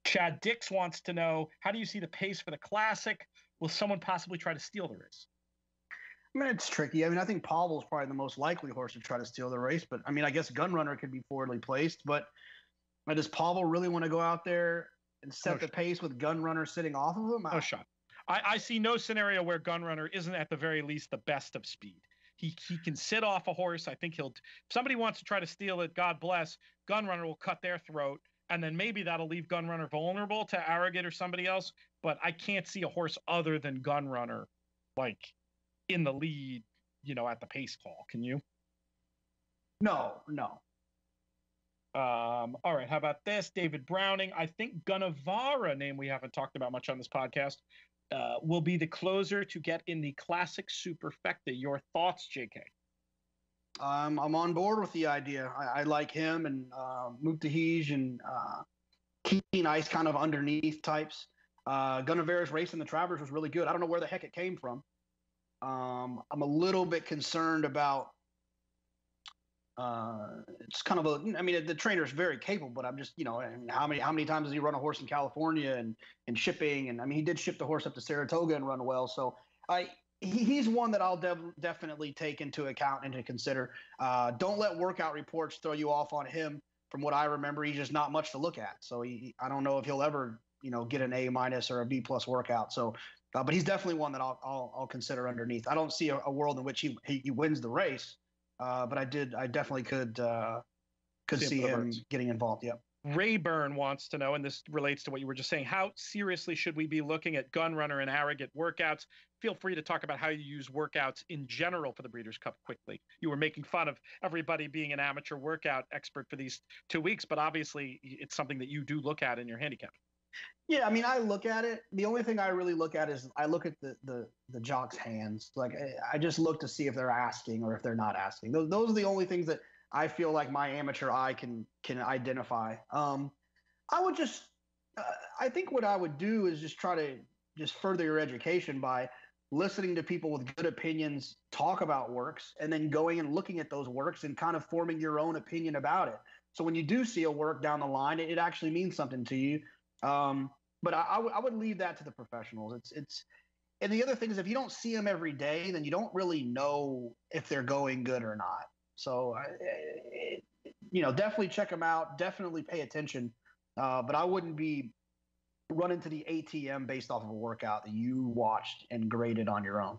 S2: Chad Dix wants to know, how do you see the pace for the Classic? Will someone possibly try to steal the race?
S3: I mean, it's tricky. I mean, I think Pavel's probably the most likely horse to try to steal the race, but I mean, I guess Gunrunner could be forwardly placed, but does Pavel really want to go out there and set the pace with Gunrunner sitting off of him?
S2: No shot. I see no scenario where Gunrunner isn't at the very least the best of speed. He can sit off a horse. I think if somebody wants to try to steal it, God bless, Gunrunner will cut their throat, and then maybe that'll leave Gunrunner vulnerable to Arrogant or somebody else, but I can't see a horse other than Gunrunner, like, in the lead, at the pace call. Can you?
S3: No.
S2: All right. How about this? David Browning. I think Gunnevara, name we haven't talked about much on this podcast, will be the closer to get in the Classic Superfecta. Your thoughts, JK?
S3: I'm on board with the idea. I like him and Muktahij and Keen Ice kind of underneath types. Gunnevara's race in the Travers was really good. I don't know where the heck it came from. I'm a little bit concerned about it's kind of the trainer's very capable, but I'm just, how many times does he run a horse in California and shipping? And I mean, he did ship the horse up to Saratoga and run well. So he's one that I'll definitely take into account and to consider. Don't let workout reports throw you off on him. From what I remember, he's just not much to look at. So I don't know if he'll ever, get an A- or a B+ workout. So, but he's definitely one that I'll consider underneath. I don't see a world in which he wins the race, but I definitely could see him getting involved. Yeah.
S2: Rayburn wants to know, and this relates to what you were just saying, how seriously should we be looking at Gunrunner and Arrogant workouts? Feel free to talk about how you use workouts in general for the Breeders' Cup quickly. You were making fun of everybody being an amateur workout expert for these 2 weeks, but obviously it's something that you do look at in your handicap.
S3: Yeah, I mean, I look at it. The only thing I really look at is I look at the jock's hands. Like, I just look to see if they're asking or if they're not asking. Those are the only things that I feel like my amateur eye can identify. I would just, I think what I would do is just try to just further your education by listening to people with good opinions talk about works, and then going and looking at those works and kind of forming your own opinion about it. So when you do see a work down the line, it actually means something to you. But I would leave that to the professionals. And the other thing is, if you don't see them every day, then you don't really know if they're going good or not. So, definitely check them out. Definitely pay attention. But I wouldn't be running to the ATM based off of a workout that you watched and graded on your own.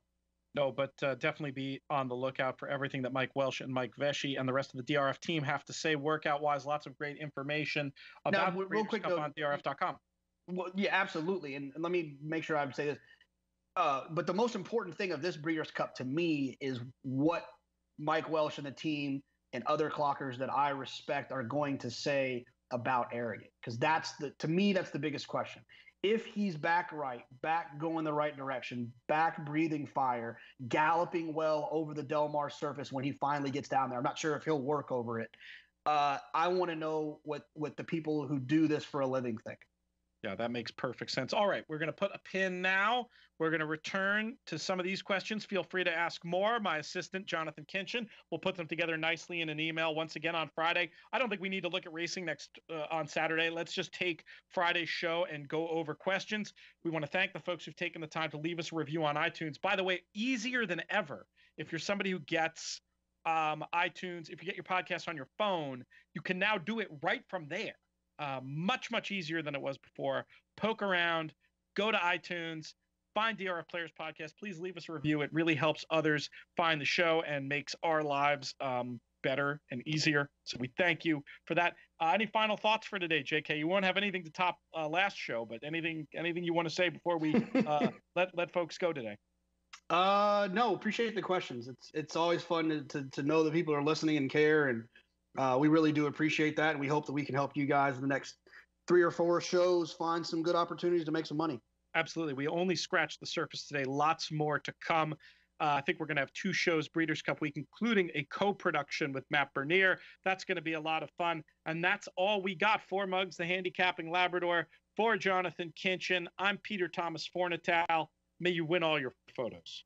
S2: No, but definitely be on the lookout for everything that Mike Welsh and Mike Vesci and the rest of the DRF team have to say workout-wise. Lots of great information about
S3: Now,
S2: the
S3: real quick,
S2: Cup
S3: though,
S2: on DRF.com.
S3: well, yeah, absolutely. And let me make sure I say this. But the most important thing of this Breeders' Cup to me is what Mike Welsh and the team and other clockers that I respect are going to say about Arrogant. Because to me, that's the biggest question. If he's back right, back going the right direction, back breathing fire, galloping well over the Del Mar surface when he finally gets down there, I'm not sure if he'll work over it. I want to know what the people who do this for a living think.
S2: Yeah, that makes perfect sense. All right, we're going to put a pin now. We're going to return to some of these questions. Feel free to ask more. My assistant, Jonathan Kinchin, will put them together nicely in an email once again on Friday. I don't think we need to look at racing next on Saturday. Let's just take Friday's show and go over questions. We want to thank the folks who've taken the time to leave us a review on iTunes. By the way, easier than ever. If you're somebody who gets iTunes, if you get your podcast on your phone, you can now do it right from there. Much easier than it was before. Poke around, go to iTunes, find DRF Players Podcast. Please leave us a review. It really helps others find the show and makes our lives better and easier. So we thank you for that. Any final thoughts for today, JK? You won't have anything to top last show, but anything you want to say before we let folks go today?
S3: No, appreciate the questions. It's always fun to know that people are listening and care, and we really do appreciate that, and we hope that we can help you guys in the next 3 or 4 shows find some good opportunities to make some money.
S2: Absolutely. We only scratched the surface today. Lots more to come. I think we're going to have 2 shows, Breeders' Cup Week, including a co-production with Matt Bernier. That's going to be a lot of fun. And that's all we got for Muggs, the Handicapping Labrador. For Jonathan Kinchin, I'm Peter Thomas Fornatal. May you win all your photos.